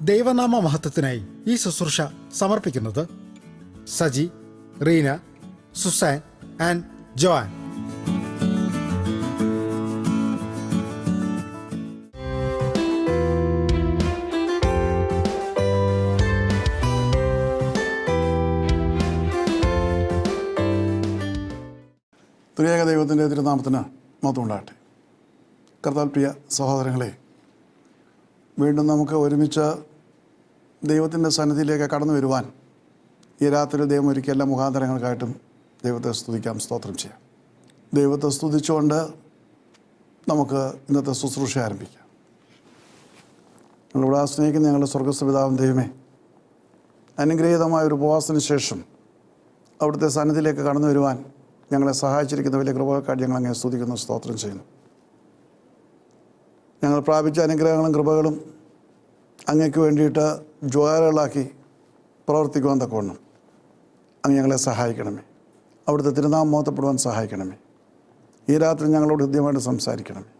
ദൈവനാമ മഹത്വത്തിനായി ഈ ശുശ്രൂഷ സമർപ്പിക്കുന്നത് Saji, Reena, Susan and Joan. ത്രിയേക ദൈവത്തിൻ്റെ തിരുനാമത്തിന് മഹത്വമുണ്ടാകട്ടെ. കർത്താൽ പ്രിയ സഹോദരങ്ങളെ, വീണ്ടും നമുക്ക് ഒരുമിച്ച് ദൈവത്തിൻ്റെ സന്നിധിയിലേക്ക് കടന്നു വരുവാൻ ഈ രാത്രി ദൈവം ഒരുക്കിയ എല്ലാ മുഖാന്തരങ്ങൾക്കായിട്ടും ദൈവത്തെ സ്തുതിക്കാം, സ്തോത്രം ചെയ്യാം. ദൈവത്തെ സ്തുതിച്ചുകൊണ്ട് നമുക്ക് ഇന്നത്തെ ശുശ്രൂഷ ആരംഭിക്കാം. ഞങ്ങളിവിടെ സ്നേഹിക്കുന്ന ഞങ്ങളുടെ സ്വർഗ്ഗസ്ഥ പിതാവാം ദൈവമേ, അനുഗ്രഹീതമായ ഒരു ഉപവാസത്തിന് ശേഷം അവിടുത്തെ സന്നിധിയിലേക്ക് കടന്നു വരുവാൻ ഞങ്ങളെ സഹായിച്ചിരിക്കുന്ന വലിയ കൃപകൾക്കായിട്ട് ഞങ്ങൾ അങ്ങനെ സ്തുതിക്കുന്നു, സ്തോത്രം ചെയ്യുന്നു. ഞങ്ങൾ പ്രാപിച്ച അനുഗ്രഹങ്ങളും കൃപകളും അങ്ങയ്ക്ക് വേണ്ടിയിട്ട് ജ്വാലകളാക്കി പ്രവർത്തിക്കുവാൻ തക്കവണ്ണം അങ്ങ് ഞങ്ങളെ സഹായിക്കണമേ. അവിടുത്തെ തിരുനാമം മോഹത്തപ്പെടുവാൻ സഹായിക്കണമേ. ഈ രാത്രി ഞങ്ങളോട് ഹൃദ്യമായിട്ട് സംസാരിക്കണമേ.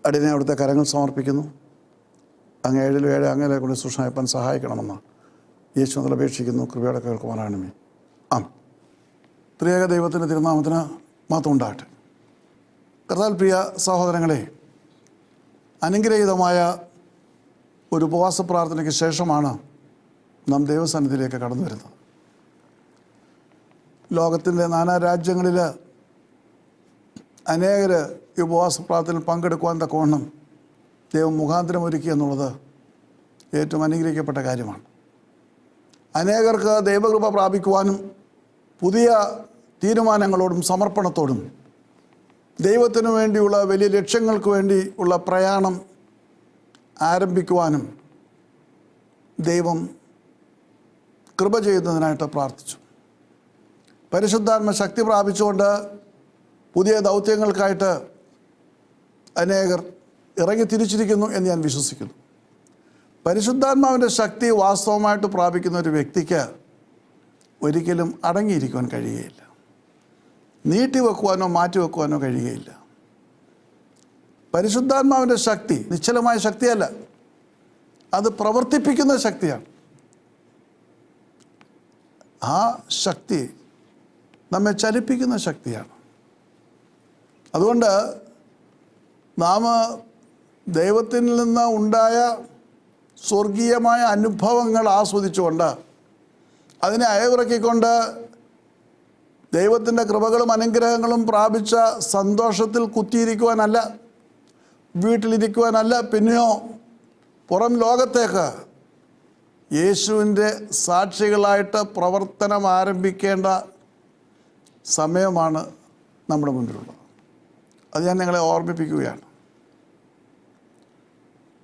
അടിയനെ അവിടുത്തെ കരങ്ങൾ സമർപ്പിക്കുന്നു. അങ്ങ് 7 അങ്ങനെ കൊണ്ട് സൂക്ഷ്മമായപ്പാൻ സഹായിക്കണമെന്ന് യേശുവിൽ അപേക്ഷിക്കുന്നു. കൃപയോടെ കേൾക്കുവാനാണമേ. ത്രിയേക ദൈവത്തിൻ്റെ തിരുനാമത്തിന് മാത്രം ഉണ്ടാകട്ടെ. കർത്താൽ പ്രിയ സഹോദരങ്ങളെ, അനുഗ്രഹീതമായ ഒരു ഉപവാസ പ്രാർത്ഥനയ്ക്ക് ശേഷമാണ് നാം ദൈവസന്നിധിയിലേക്ക് കടന്നു വരുന്നത്. ലോകത്തിൻ്റെ നാനാ രാജ്യങ്ങളിൽ അനേകർ ഈ ഉപവാസ പ്രാർത്ഥനയിൽ പങ്കെടുക്കുവാൻ തക്കവണ്ണം ദൈവം മുഖാന്തരം ഒരുക്കി എന്നുള്ളത് ഏറ്റവും അനുഗ്രഹിക്കപ്പെട്ട കാര്യമാണ്. അനേകർക്ക് ദൈവകൃപ പ്രാപിക്കുവാനും പുതിയ തീരുമാനങ്ങളോടും സമർപ്പണത്തോടും ദൈവത്തിനു വേണ്ടിയുള്ള വലിയ ലക്ഷ്യങ്ങൾക്ക് വേണ്ടി ഉള്ള പ്രയാണം ആരംഭിക്കുവാനും ദൈവം കൃപ ചെയ്യുന്നതിനായിട്ട് പ്രാർത്ഥിച്ചു. പരിശുദ്ധാത്മ ശക്തി പ്രാപിച്ചുകൊണ്ട് പുതിയ ദൗത്യങ്ങൾക്കായിട്ട് അനേകർ ഇറങ്ങി തിരിച്ചിരിക്കുന്നു എന്ന് ഞാൻ വിശ്വസിക്കുന്നു. പരിശുദ്ധാത്മാവിൻ്റെ ശക്തി വാസ്തവമായിട്ട് പ്രാപിക്കുന്ന ഒരു വ്യക്തിക്ക് ഒരിക്കലും അടങ്ങിയിരിക്കുവാൻ കഴിയുകയില്ല. നീട്ടിവെക്കുവാനോ മാറ്റിവെക്കുവാനോ കഴിയുകയില്ല. പരിശുദ്ധാത്മാവിൻ്റെ ശക്തി നിശ്ചലമായ ശക്തിയല്ല, അത് പ്രവർത്തിപ്പിക്കുന്ന ശക്തിയാണ്. ആ ശക്തി നമ്മെ ചലിപ്പിക്കുന്ന ശക്തിയാണ്. അതുകൊണ്ട് നാം ദൈവത്തിൽ നിന്ന് ഉണ്ടായ സ്വർഗീയമായ അനുഭവങ്ങൾ ആസ്വദിച്ചുകൊണ്ട് അതിനെ അയവിറക്കിക്കൊണ്ട് ദൈവത്തിൻ്റെ കൃപകളും അനുഗ്രഹങ്ങളും പ്രാപിച്ച സന്തോഷത്തിൽ കുത്തിയിരിക്കുവാനല്ല, വീട്ടിലിരിക്കുവാനല്ല, പിന്നെയോ പുറം ലോകത്തേക്ക് യേശുവിൻ്റെ സാക്ഷികളായിട്ട് പ്രവർത്തനം ആരംഭിക്കേണ്ട സമയമാണ് നമ്മുടെ മുൻപിലുള്ളത്. അത് ഞാൻ നിങ്ങളെ ഓർമ്മിപ്പിക്കുകയാണ്.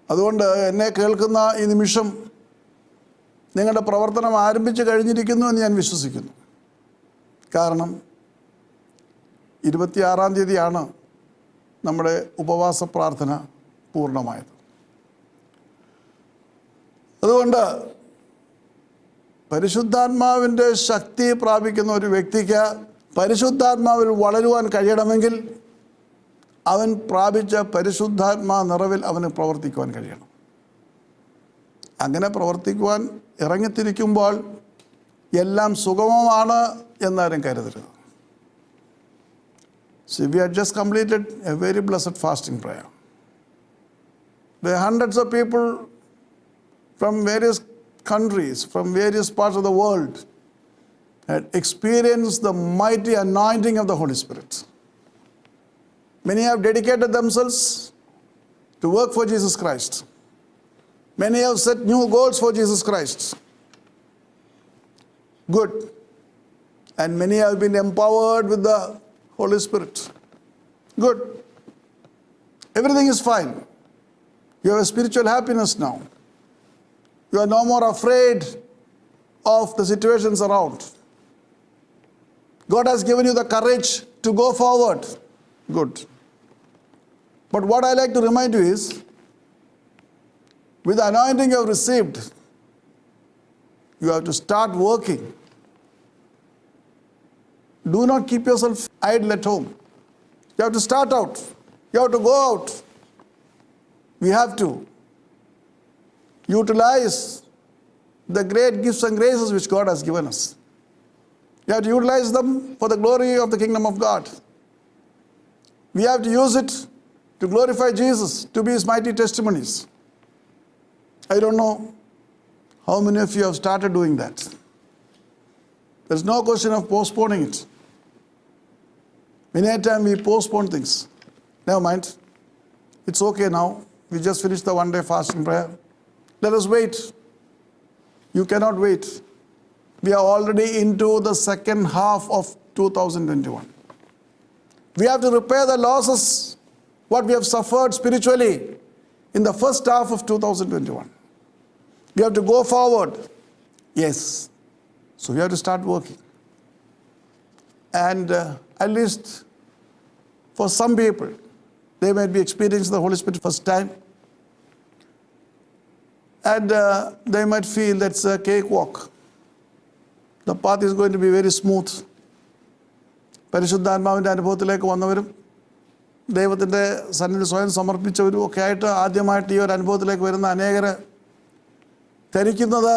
അതുകൊണ്ട് എന്നെ കേൾക്കുന്ന ഈ നിമിഷം നിങ്ങളുടെ പ്രവർത്തനം ആരംഭിച്ചു കഴിഞ്ഞിരിക്കുന്നു എന്ന് ഞാൻ വിശ്വസിക്കുന്നു. കാരണം 26-ാം തീയതിയാണ് നമ്മുടെ ഉപവാസ പ്രാർത്ഥന പൂർണ്ണമായത്. അതുകൊണ്ട് പരിശുദ്ധാത്മാവിൻ്റെ ശക്തി പ്രാപിക്കുന്ന ഒരു വ്യക്തിക്ക് പരിശുദ്ധാത്മാവിൽ വളരുവാൻ കഴിയണമെങ്കിൽ അവൻ പ്രാപിച്ച പരിശുദ്ധാത്മാ നിറവിൽ അവന് പ്രവർത്തിക്കുവാൻ കഴിയണം. അങ്ങനെ പ്രവർത്തിക്കുവാൻ ഇറങ്ങിത്തിരിക്കുമ്പോൾ എല്ലാം സുഗമമാണ് എന്നാരും കരുതരുത്. See, we had just completed a very blessed fasting prayer. There are hundreds of people from various countries, from various parts of the world had experienced the mighty anointing of the Holy Spirit. Many have dedicated themselves to work for Jesus Christ. Many have set new goals for Jesus Christ. Good. And many have been empowered with the Holy Spirit. Good. Everything is fine. You have a spiritual happiness now. You are no more afraid of the situations around. God has given you the courage to go forward. Good. But what I like to remind you is, with the anointing you have received, you have to start working. Do not keep yourself idle at home. You have to start out. You have to go out. We have to. utilize the great gifts and graces which God has given us. We have to utilize them for the glory of the kingdom of God. We have to use it to glorify Jesus, to be His mighty testimonies. I don't know how many of you have started doing that. There's no question of postponing it. Many a time we postpone things. Never mind. It's okay now. We just finished the one-day fasting prayer. Let us wait. You cannot wait. We are already into the second half of 2021. We have to repair the losses, what we have suffered spiritually in the first half of 2021. We have to go forward. Yes. So we have to start working. And at least for some people, they might be experiencing the Holy Spirit first time. And they might feel that's a cakewalk. The path is going to be very smooth. പരിശുദ്ധാത്മാവിൻ്റെ അനുഭവത്തിലേക്ക് വന്നവരും ദൈവത്തിൻ്റെ സന്നിധി സ്വയം സമർപ്പിച്ചവരും ഒക്കെ ആയിട്ട് ആദ്യമായിട്ട് ഈ ഒരു അനുഭവത്തിലേക്ക് വരുന്ന അനേകർ ധരിക്കുന്നത്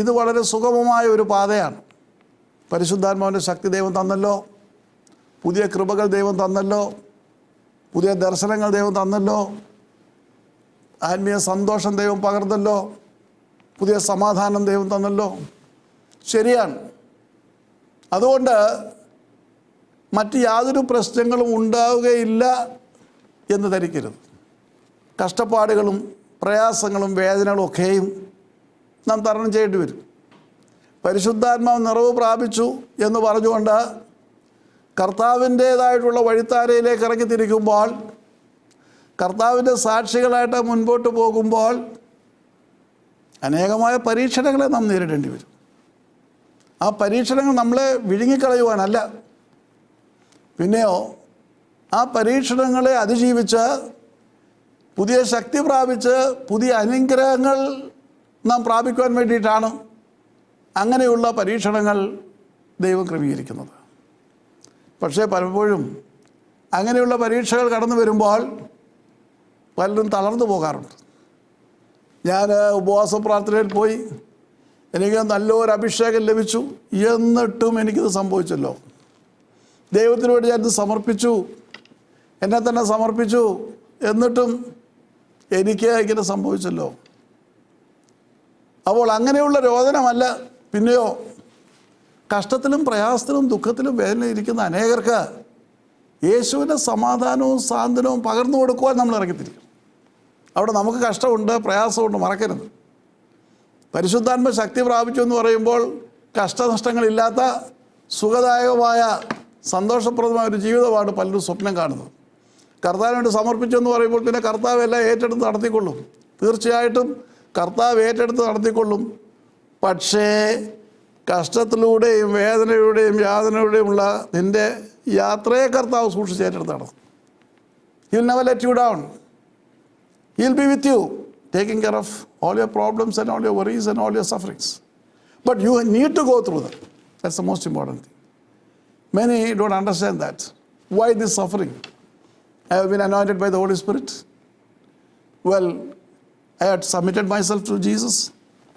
ഇത് വളരെ സുഗമമായ ഒരു പാതയാണ്. പരിശുദ്ധാത്മാവിൻ്റെ ശക്തി ദൈവം തന്നല്ലോ, പുതിയ കൃപകൾ ദൈവം തന്നല്ലോ, പുതിയ ദർശനങ്ങൾ ദൈവം തന്നല്ലോ, ആത്മീയ സന്തോഷം ദൈവം പകർന്നല്ലോ, പുതിയ സമാധാനം ദൈവം തന്നല്ലോ. ശരിയാണ്. അതുകൊണ്ട് മറ്റ് യാതൊരു പ്രശ്നങ്ങളും ഉണ്ടാവുകയില്ല എന്ന് ധരിക്കരുത്. കഷ്ടപ്പാടുകളും പ്രയാസങ്ങളും വേദനകളും ഒക്കെയും നാം തരണം ചെയ്യേണ്ടി വരും. പരിശുദ്ധാത്മാവ് നിറവ് പ്രാപിച്ചു എന്ന് പറഞ്ഞുകൊണ്ട് കർത്താവിൻ്റേതായിട്ടുള്ള വഴിത്താരയിലേക്ക് ഇറങ്ങിത്തിരിക്കുമ്പോൾ, കർത്താവിൻ്റെ സാക്ഷികളായിട്ട് മുൻപോട്ട് പോകുമ്പോൾ അനേകമായ പരീക്ഷണങ്ങളെ നാം നേരിടേണ്ടി വരും. ആ പരീക്ഷണങ്ങൾ നമ്മളെ വിഴുങ്ങിക്കളയുവാനല്ല, പിന്നെയോ ആ പരീക്ഷണങ്ങളെ അതിജീവിച്ച് പുതിയ ശക്തി പ്രാപിച്ച് പുതിയ അനുഗ്രഹങ്ങൾ നാം പ്രാപിക്കുവാൻ വേണ്ടിയിട്ടാണ് അങ്ങനെയുള്ള പരീക്ഷണങ്ങൾ ദൈവം ക്രമീകരിക്കുന്നത്. പക്ഷേ പലപ്പോഴും അങ്ങനെയുള്ള പരീക്ഷകൾ കടന്നു വരുമ്പോൾ പലരും തളർന്നു പോകാറുണ്ട്. ഞാൻ ഉപവാസ പ്രാർത്ഥനയിൽ പോയി, എനിക്ക് നല്ലൊരു അഭിഷേകം ലഭിച്ചു, എന്നിട്ടും എനിക്കിത് സംഭവിച്ചല്ലോ. ദൈവത്തിന് വേണ്ടി ഞാനിത് സമർപ്പിച്ചു, എന്നെ തന്നെ സമർപ്പിച്ചു, എന്നിട്ടും എനിക്ക് ഇങ്ങനെ സംഭവിച്ചല്ലോ. അപ്പോൾ അങ്ങനെയുള്ള രോദനമല്ല, പിന്നെയോ കഷ്ടത്തിലും പ്രയാസത്തിലും ദുഃഖത്തിലും വേദനയിരിക്കുന്ന അനേകർക്ക് യേശുവിൻ്റെ സമാധാനവും സാന്ത്വനവും പകർന്നു കൊടുക്കുവാൻ നമ്മൾ ഇറങ്ങിത്തിരിക്കും. അവിടെ നമുക്ക് കഷ്ടമുണ്ട്, പ്രയാസമുണ്ട്, മറക്കരുത്. പരിശുദ്ധാത്മ ശക്തി പ്രാപിച്ചു എന്ന് പറയുമ്പോൾ കഷ്ടനഷ്ടങ്ങളില്ലാത്ത സുഖദായകമായ സന്തോഷപ്രദമായ ഒരു ജീവിതമാണ് പലരും സ്വപ്നം കാണുന്നത്. കർത്താവിന് വേണ്ടി സമർപ്പിച്ചു എന്ന് പറയുമ്പോൾ പിന്നെ കർത്താവ് എല്ലാം ഏറ്റെടുത്ത് നടത്തിക്കൊള്ളും. തീർച്ചയായിട്ടും കർത്താവ് ഏറ്റെടുത്ത് നടത്തിക്കൊള്ളും. പക്ഷേ കഷ്ടത്തിലൂടെയും വേദനയുടെയും യാതനയുടെയുമുള്ള നിൻ്റെ യാത്രയെ കർത്താവ് സൂക്ഷിച്ച് ഏറ്റെടുത്ത് നടത്തും. He will never let you down. He will be with you, taking care of all your problems and all your worries and all your sufferings. But you need to go through them. That's the most important thing. Many don't understand that. Why this suffering? I have been anointed by the Holy Spirit. Well, I had submitted myself to Jesus.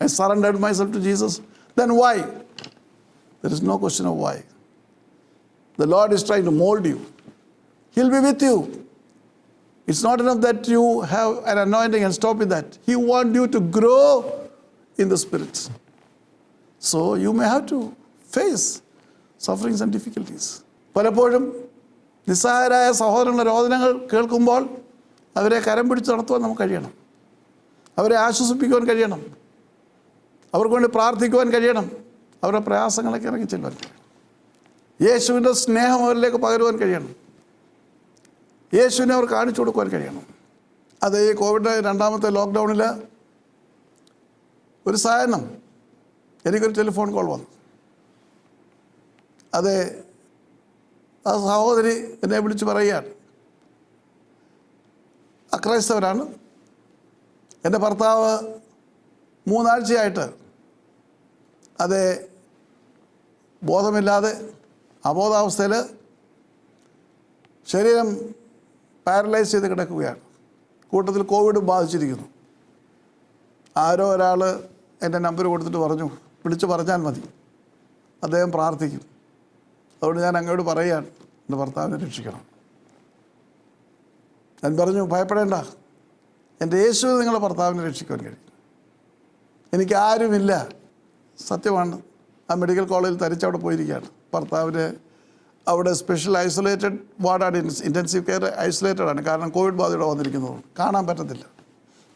I surrendered myself to Jesus. Then why? There is no question of why. The Lord is trying to mold you. He'll be with you. It's not enough that you have an anointing and stop with that. He wants you to grow in the Spirit. So you may have to face sufferings and difficulties. പലപ്പോഴും നിസ്സഹായരായ സഹോദരങ്ങളുടെ രോദനങ്ങൾ കേൾക്കുമ്പോൾ അവരെ കരം പിടിച്ച് നടത്തുവാൻ നമുക്ക് കഴിയണം. അവരെ ആശ്വസിപ്പിക്കുവാൻ കഴിയണം. അവർക്ക് വേണ്ടി പ്രാർത്ഥിക്കുവാൻ കഴിയണം. അവരുടെ പ്രയാസങ്ങളൊക്കെ ഇറങ്ങി ചെല്ലുവാൻ കഴിയണം. യേശുവിൻ്റെ സ്നേഹം അവരിലേക്ക് പകരുവാൻ കഴിയണം. യേശുവിനെ അവർ കാണിച്ചു കൊടുക്കുവാൻ കഴിയണം. അത് ഈ കോവിഡ് രണ്ടാമത്തെ ലോക്ക്ഡൗണിൽ ഒരു സായനം എനിക്കൊരു ടെലിഫോൺ കോൾ വന്നു. അത് ആ സഹോദരി എന്നെ വിളിച്ച് പറയുകയാണ്, അക്രൈസ്തവരാണ്, എൻ്റെ ഭർത്താവ് 3 ആഴ്ചയായിട്ട് അത് ബോധമില്ലാതെ അബോധാവസ്ഥയിൽ ശരീരം പാരലൈസ് ചെയ്ത് കിടക്കുകയാണ്. കൂട്ടത്തിൽ കോവിഡ് ബാധിച്ചിരിക്കുന്നു. ആരോ ഒരാൾ എൻ്റെ നമ്പർ കൊടുത്തിട്ട് പറഞ്ഞു, വിളിച്ച് പറഞ്ഞാൽ മതി, അദ്ദേഹം പ്രാർത്ഥിക്കും. അതുകൊണ്ട് ഞാൻ അങ്ങോട്ട് പറയുകയാണ്, എൻ്റെ ഭർത്താവിനെ രക്ഷിക്കണം. ഞാൻ പറഞ്ഞു, ഭയപ്പെടേണ്ട, എൻ്റെ യേശു നിങ്ങളുടെ ഭർത്താവിനെ രക്ഷിക്കാൻ കഴിയും. എനിക്കാരുമില്ല. സത്യമാണ്. ആ മെഡിക്കൽ കോളേജിൽ തരിച്ചവിടെ പോയിരിക്കുകയാണ്. ഭർത്താവിന് അവിടെ സ്പെഷ്യൽ ഐസൊലേറ്റഡ് വാർഡാണ്, ഇൻറ്റൻസീവ് കെയർ ഐസൊലേറ്റഡ് ആണ്. കാരണം കോവിഡ് ബാധയുടെ വന്നിരിക്കുന്നത് കാണാൻ പറ്റത്തില്ല.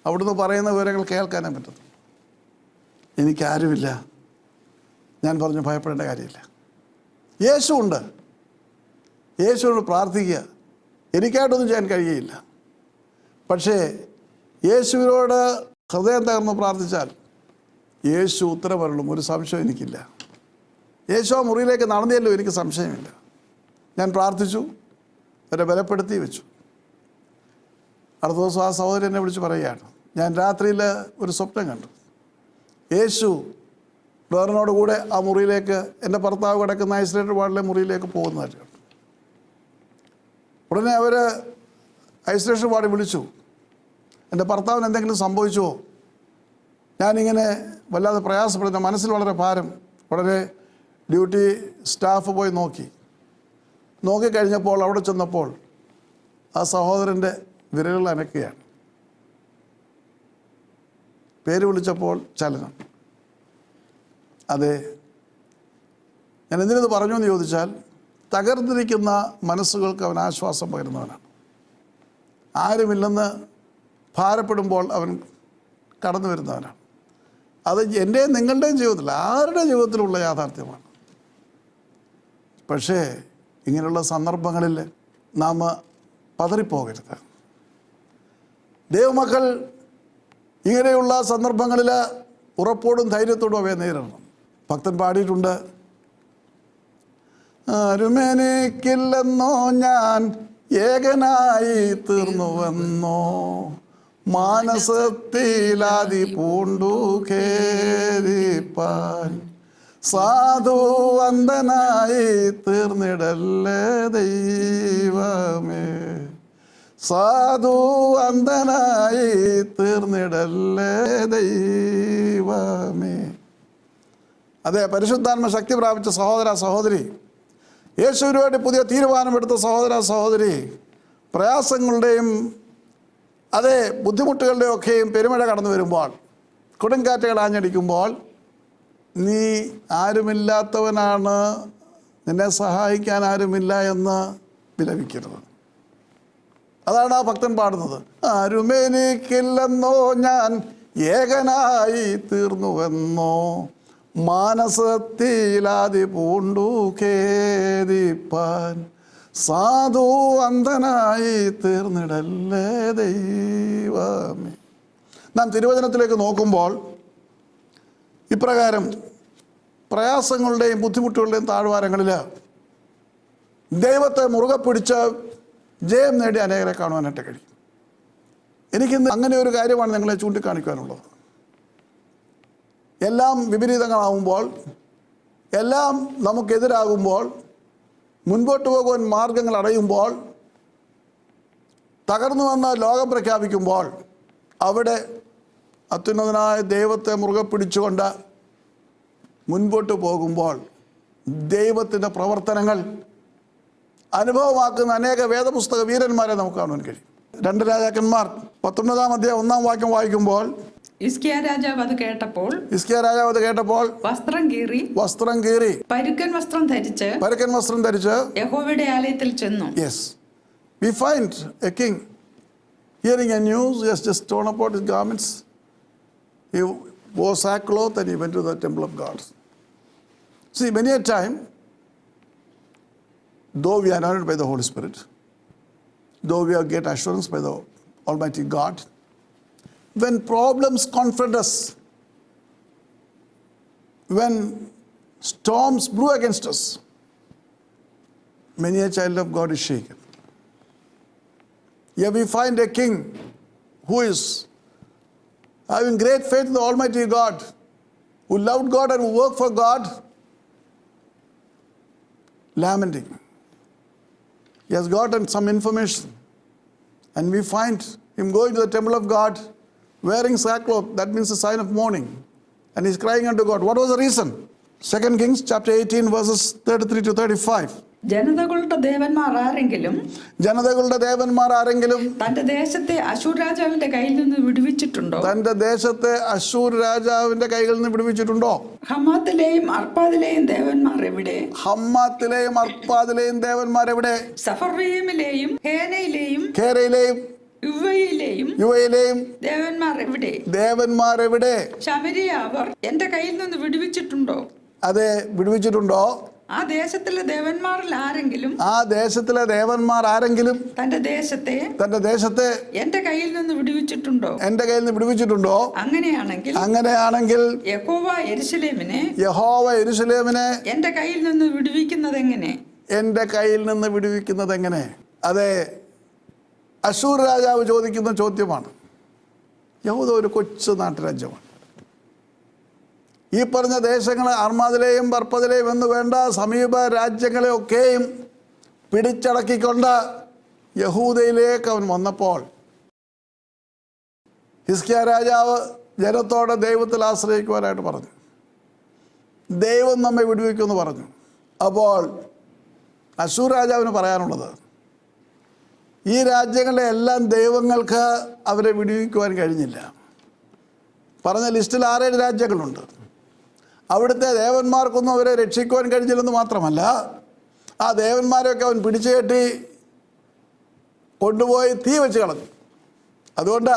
അവിടുന്ന് പറയുന്ന വിവരങ്ങൾ കേൾക്കാനേ പറ്റത്തില്ല. എനിക്കാരുമില്ല. ഞാൻ പറഞ്ഞു, ഭയപ്പെടേണ്ട കാര്യമില്ല, യേശു ഉണ്ട്. യേശുവിനോട് പ്രാർത്ഥിക്കുക. എനിക്കായിട്ടൊന്നും ചെയ്യാൻ കഴിയുകയില്ല. പക്ഷേ യേശുവിനോട് ഹൃദയം തകർന്ന് പ്രാർത്ഥിച്ചാൽ യേശു ഉത്തരമരുളും. ഒരു സംശയം എനിക്കില്ല. യേശു ആ മുറിയിലേക്ക് നടന്നല്ലോ, എനിക്ക് സംശയമില്ല. ഞാൻ പ്രാർത്ഥിച്ചു, അവരെ ബലപ്പെടുത്തി വെച്ചു. അടുത്ത ദിവസം ആ സഹോദരൻ എന്നെ വിളിച്ച് പറയുകയാണ്, ഞാൻ രാത്രിയിൽ ഒരു സ്വപ്നം കണ്ടു. യേശു ബ്രദറിനോട് കൂടെ ആ മുറിയിലേക്ക്, എൻ്റെ ഭർത്താവ് കിടക്കുന്ന ഐസൊലേറ്റഡ് വാർഡിലെ മുറിയിലേക്ക് പോകുന്നതായിട്ട് കണ്ടു. ഉടനെ അവർ ഐസൊലേഷൻ വാർഡിൽ വിളിച്ചു, എൻ്റെ ഭർത്താവിന് എന്തെങ്കിലും സംഭവിച്ചുവോ? ഞാനിങ്ങനെ വല്ലാതെ പ്രയാസപ്പെടുന്ന, മനസ്സിൽ വളരെ ഭാരം. വളരെ ഡ്യൂട്ടി സ്റ്റാഫ് പോയി നോക്കിക്കഴിഞ്ഞപ്പോൾ അവിടെ ചെന്നപ്പോൾ ആ സഹോദരൻ്റെ വിരലുകൾ അനക്കുകയാണ്. പേര് വിളിച്ചപ്പോൾ ചലനം. അതെ, ഞാൻ എന്തിനത് പറഞ്ഞു എന്ന് ചോദിച്ചാൽ, തകർന്നിരിക്കുന്ന മനസ്സുകൾക്ക് അവൻ ആശ്വാസം പകരുന്നവനാണ്. ആരുമില്ലെന്ന് ഭാരപ്പെടുമ്പോൾ അവൻ കടന്നു വരുന്നവനാണ്. അത് എൻ്റെയും നിങ്ങളുടെയും ജീവിതത്തിൽ, ആരുടെ ജീവിതത്തിലുള്ള യാഥാർത്ഥ്യമാണ്. പക്ഷേ ഇങ്ങനെയുള്ള സന്ദർഭങ്ങളിൽ നാം പതറിപ്പോകരുത്. ദൈവമക്കൾ ഇങ്ങനെയുള്ള സന്ദർഭങ്ങളിൽ ഉറപ്പോടും ധൈര്യത്തോടും അവയെ നേരിടണം. ഭക്തൻ പാടിയിട്ടുണ്ട്, ആരുമെനിക്കില്ലെന്നോ ഞാൻ ഏകനായി തീർന്നുവെന്നോ മാനസത്തിലാതി പൂണ്ടു ഖേദിപ്പാൻ സാധുവന്തനായി തീർന്നിടല്ലേ ദൈവമേ, സാധുവന്തനായി തീർന്നിടല്ലേ ദൈവമേ. അതെ, പരിശുദ്ധാത്മ ശക്തി പ്രാപിച്ച സഹോദര സഹോദരി, യേശുവിന് വേണ്ടി പുതിയ തീരുമാനമെടുത്ത സഹോദര സഹോദരി, പ്രയാസങ്ങളുടെയും അതേ ബുദ്ധിമുട്ടുകളുടെയും ഒക്കെയും പെരുമഴ കടന്നു വരുമ്പോൾ, കൊടുങ്കാറ്റുകൾ ആഞ്ഞടിക്കുമ്പോൾ, നീ ആരുമില്ലാത്തവനാണ്, നിന്നെ സഹായിക്കാൻ ആരുമില്ല എന്ന് വിലപിക്കരുത്. അതാണ് ആ ഭക്തൻ പാടുന്നത്. ആരുമെനിക്കില്ലെന്നോ ഞാൻ ഏകനായി തീർന്നുവെന്നോ മാനസത്തിലാതി പൂണ്ടു ഖേദിപ്പാൻ സാധു അന്ധനായി തീർന്നിടല്ലേ ദൈവമേ. നാം തിരുവചനത്തിലേക്ക് നോക്കുമ്പോൾ ഇപ്രകാരം പ്രയാസങ്ങളുടെയും ബുദ്ധിമുട്ടുകളുടെയും താഴ്വാരങ്ങളിൽ ദൈവത്തെ മുറുകെ പിടിച്ച് ജയം നേടി അനേകരെ കാണുവാനായിട്ട് കഴിയും. എനിക്കിന്ന് അങ്ങനെ ഒരു കാര്യമാണ് നിങ്ങളെ ചൂണ്ടിക്കാണിക്കാനുള്ളത്. എല്ലാം വിപരീതങ്ങളാവുമ്പോൾ, എല്ലാം നമുക്കെതിരാകുമ്പോൾ, മുൻപോട്ട് പോകുവാൻ മാർഗങ്ങൾ അടയുമ്പോൾ, തകർന്നു വന്ന ലോകം പ്രഖ്യാപിക്കുമ്പോൾ, അവിടെ അത്യുന്നതനായ ദൈവത്തെ മുറുകെ പിടിച്ചുകൊണ്ട് മുൻപോട്ട് പോകുമ്പോൾ ദൈവത്തിൻ്റെ പ്രവർത്തനങ്ങൾ അനുഭവമാക്കുന്ന അനേക വേദപുസ്തക വീരന്മാരെ നമുക്ക് കാണുവാൻ കഴിയും. 2 രാജാക്കന്മാർ 19-ാം അധ്യായം 1-ാം വാക്യം വായിക്കുമ്പോൾ, ഹിസ്കിയാ രാജാവ് അത് കേട്ടപ്പോൾ വസ്ത്രം കീറി പരുക്കൻ വസ്ത്രം ധരിച്ച് യഹോവയുടെ ആലയത്തിൽ ചെന്നു. Yes, we find a king hearing a news. He has just torn apart his garments. He wore sackcloth and he went to the temple of God. See, many a time, though we are anointed by the Holy Spirit, though we get assurance by the Almighty God, when problems confront us, when storms brew against us, many a child of God is shaken. Here we find a king who is having great faith in the Almighty God, who loved God and who worked for God, lamenting. He has gotten some information, and we find him going to the temple of God, wearing sackcloth, that means a sign of mourning. And he's crying unto God. What was the reason? 2 Kings chapter 18 verses 33 to 35. ജനതകളുടെ ദേവന്മാർ ആരെങ്കിലും ജനതകളുടെ ദേവന്മാർ ആരെങ്കിലും തന്റെ ദേശത്തെ അശൂർ രാജാവിന്റെ കയ്യിൽ നിന്ന് വിടുവിച്ചിട്ടുണ്ടോ? തന്റെ ദേശത്തെ അശൂർ രാജാവിന്റെ കൈകളിൽ നിന്ന് വിടുവിച്ചിട്ടുണ്ടോ? ഹമാത്തിലെയും അർപ്പാദിലെയും ദേവന്മാർ എവിടെ? ഹമ്മാത്തിലെയും അർപ്പാദിലെയും ദേവന്മാർ എവിടെ? സഫർവീമിലെയും ഹേനയിലെയും ഖേരയിലെയും യുവയിലെയും ദേവന്മാർ എവിടെ? ദേവന്മാർ എവിടെ? ശമരിയ അവർ എന്റെ കയ്യിൽ നിന്ന് വിടുവിച്ചിട്ടുണ്ടോ? അതെ, വിടുവിച്ചിട്ടുണ്ടോ? ആ ദേശത്തിലെ ദേവന്മാരിൽ ആരെങ്കിലും തന്റെ ദേശത്തെ എന്റെ കയ്യിൽ നിന്ന് വിടുവിച്ചിട്ടുണ്ടോ? അങ്ങനെയാണെങ്കിൽ യഹോവ യെരൂശലേമിനെ എന്റെ കയ്യിൽ നിന്ന് വിടുവിക്കുന്നത് എങ്ങനെ? അതെ, അശൂർ രാജാവ് ചോദിക്കുന്ന ചോദ്യമാണ്. യഹൂദ ഒരു കൊച്ചു നാട്ടുരാജ്യമാണ്. ഈ പറഞ്ഞ ദേശങ്ങളെ അർമാദിലെയും ബർപ്പദിലെയും എന്ന് വേണ്ട സമീപ രാജ്യങ്ങളെയൊക്കെയും പിടിച്ചടക്കിക്കൊണ്ട് യഹൂദയിലേക്ക് അവൻ വന്നപ്പോൾ ഹിസ്കിയാ രാജാവ് ജനത്തോടെ ദൈവത്തിൽ ആശ്രയിക്കുവാനായിട്ട് പറഞ്ഞു. ദൈവം നമ്മെ വിടുവിക്കുമെന്ന് പറഞ്ഞു. അപ്പോൾ അശൂർ രാജാവിന് പറയാനുള്ളത്, ഈ രാജ്യങ്ങളിലെ എല്ലാം ദൈവങ്ങൾക്ക് അവരെ വിടുവിക്കുവാൻ കഴിഞ്ഞില്ല. പറഞ്ഞ ലിസ്റ്റിൽ 6-7 രാജ്യങ്ങളുണ്ട്. അവിടുത്തെ ദേവന്മാർക്കൊന്നും അവരെ രക്ഷിക്കുവാൻ കഴിഞ്ഞില്ലെന്ന് മാത്രമല്ല, ആ ദേവന്മാരെയൊക്കെ അവൻ പിടിച്ചു കെട്ടി കൊണ്ടുപോയി തീ വെച്ച് കളഞ്ഞു. അതുകൊണ്ട്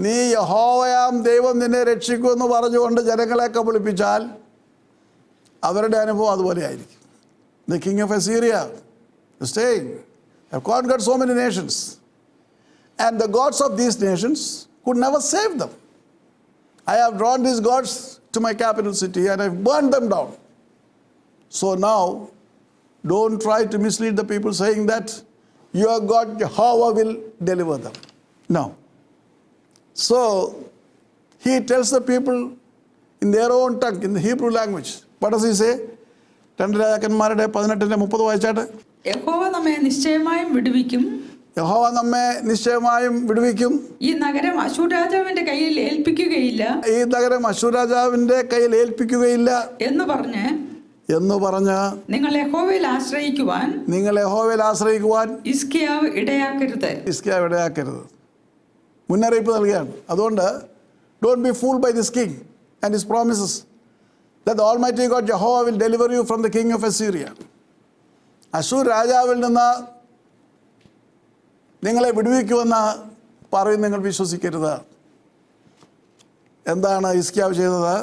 നീ യഹോവയാം ദൈവം നിന്നെ രക്ഷിക്കുമെന്ന് പറഞ്ഞുകൊണ്ട് ജനങ്ങളെ കബളിപ്പിച്ചാൽ അവരുടെ അനുഭവം അതുപോലെ ആയിരിക്കും. The king of Assyria is saying, have conquered so many nations, and the gods of these nations could never save them. I have drawn these gods to my capital city and I've burned them down. So now, don't try to mislead the people saying that your God Jehovah will deliver them. No. So, he tells the people in their own tongue, in the Hebrew language. What does he say? 2 രാജാക്കന്മാരുടെ 18-30 വായിച്ചാട്ട്. യഹോവ നമ്മെ നിശ്ചയമായും വിടുവിക്കും. ഈ നഗരം അശൂർ രാജാവിന്റെ കയ്യിൽ ഏൽപ്പിക്കുകയില്ല എന്ന് പറഞ്ഞ് നിങ്ങൾ യഹോവയിൽ ആശ്രയിക്കുവാൻ ഹിസ്കിയാവ് ഇടയാക്കരുത്. മുന്നറിയിപ്പ് നൽകുകയാണ്. അതുകൊണ്ട് don't be fooled by this king and his promises that the Almighty God Jehovah will deliver you from the king of Assyria. അശൂർ രാജാവിൽ നിന്ന് നിങ്ങളെ വിടുവിക്കുമെന്ന് പറയും നിങ്ങൾ വിശ്വസിക്കരുത്. എന്താണ് ഹിസ്കിയാവ് ചെയ്തത്?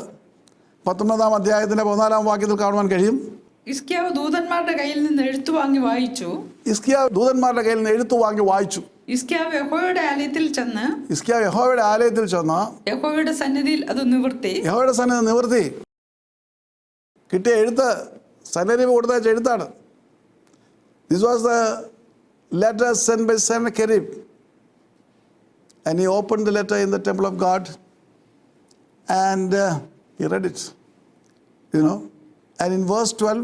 19-ാം അധ്യായത്തിന്റെ 14-ാം വാക്യത്തിൽ കാണുവാൻ കഴിയും. ഹിസ്കിയാവ് ദൂതന്മാരുടെ കയ്യിൽ നിന്ന് എഴുത്തു വാങ്ങി വായിച്ചു. ഹിസ്കിയാവ് യഹോവയുടെ ആലയത്തിൽ ചെന്ന് യഹോവയുടെ സന്നിധിയിൽ അത് നിവർത്തി. കിട്ടിയ എഴുത്ത് സന്നദ്ധി കൊടുത്ത എഴുത്താണ്. This was the letter sent by Sennacherib, and he opened the letter in the temple of God and he read it, and in verse 12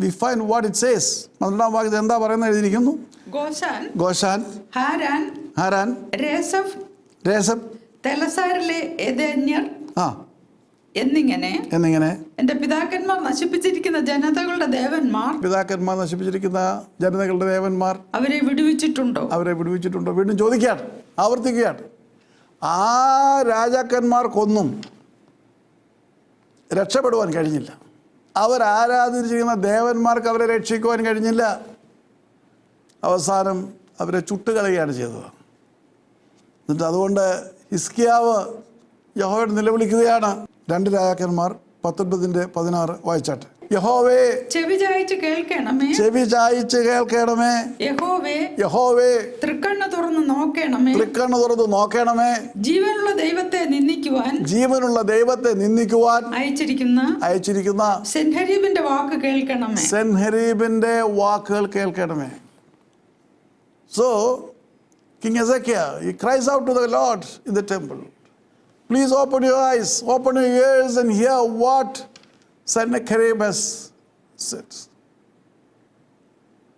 we find what it says. 12-ാം വാക്യത്തിൽ എന്താ പറയുന്നത് എഴുതിയിരിക്കുന്നു? ഗോശാൻ, ഹാരാൻ, രേസഫ്, തെലസാരിലെ ഏദേന്യർ എന്നിങ്ങനെ എന്റെ പിതാക്കന്മാർ നശിപ്പിച്ചിരിക്കുന്ന ജനതകളുടെ ദേവന്മാർ അവരെ വിടുവിച്ചിട്ടുണ്ടോ? വീണ്ടും ചോദിക്കുകയാണ്, ആവർത്തിക്കുകയാണ്. ആ രാജാക്കന്മാർക്കൊന്നും രക്ഷപ്പെടുവാൻ കഴിഞ്ഞില്ല. അവരാരാധിച്ചിരിക്കുന്ന ദേവന്മാർക്ക് അവരെ രക്ഷിക്കുവാൻ കഴിഞ്ഞില്ല. അവസാനം അവരെ ചുട്ടുകളയുകയാണ് ചെയ്തത്. എന്നിട്ട് അതുകൊണ്ട് ഹിസ്കിയാവ് യഹോവയോട് നിലവിളിക്കുകയാണ്. 2 രാജാക്കന്മാർ 19-16 വായിച്ചാട്ടെ. യഹോവേ, ചെവി ചായിച്ച് കേൾക്കണമേ. യഹോവേ, തൃക്കണ്ണ് തുറന്ന് നോക്കണമേ. ജീവനുള്ള ദൈവത്തെ നിന്ദിക്കുവാൻ അയച്ചിരിക്കുന്ന സെൻഹരീബിന്റെ വാക്കുകൾ കേൾക്കണമേ. So, King Hezekiah, he cries out to the Lord in the temple. Please open your eyes, open your ears and hear what Sennacherib has said.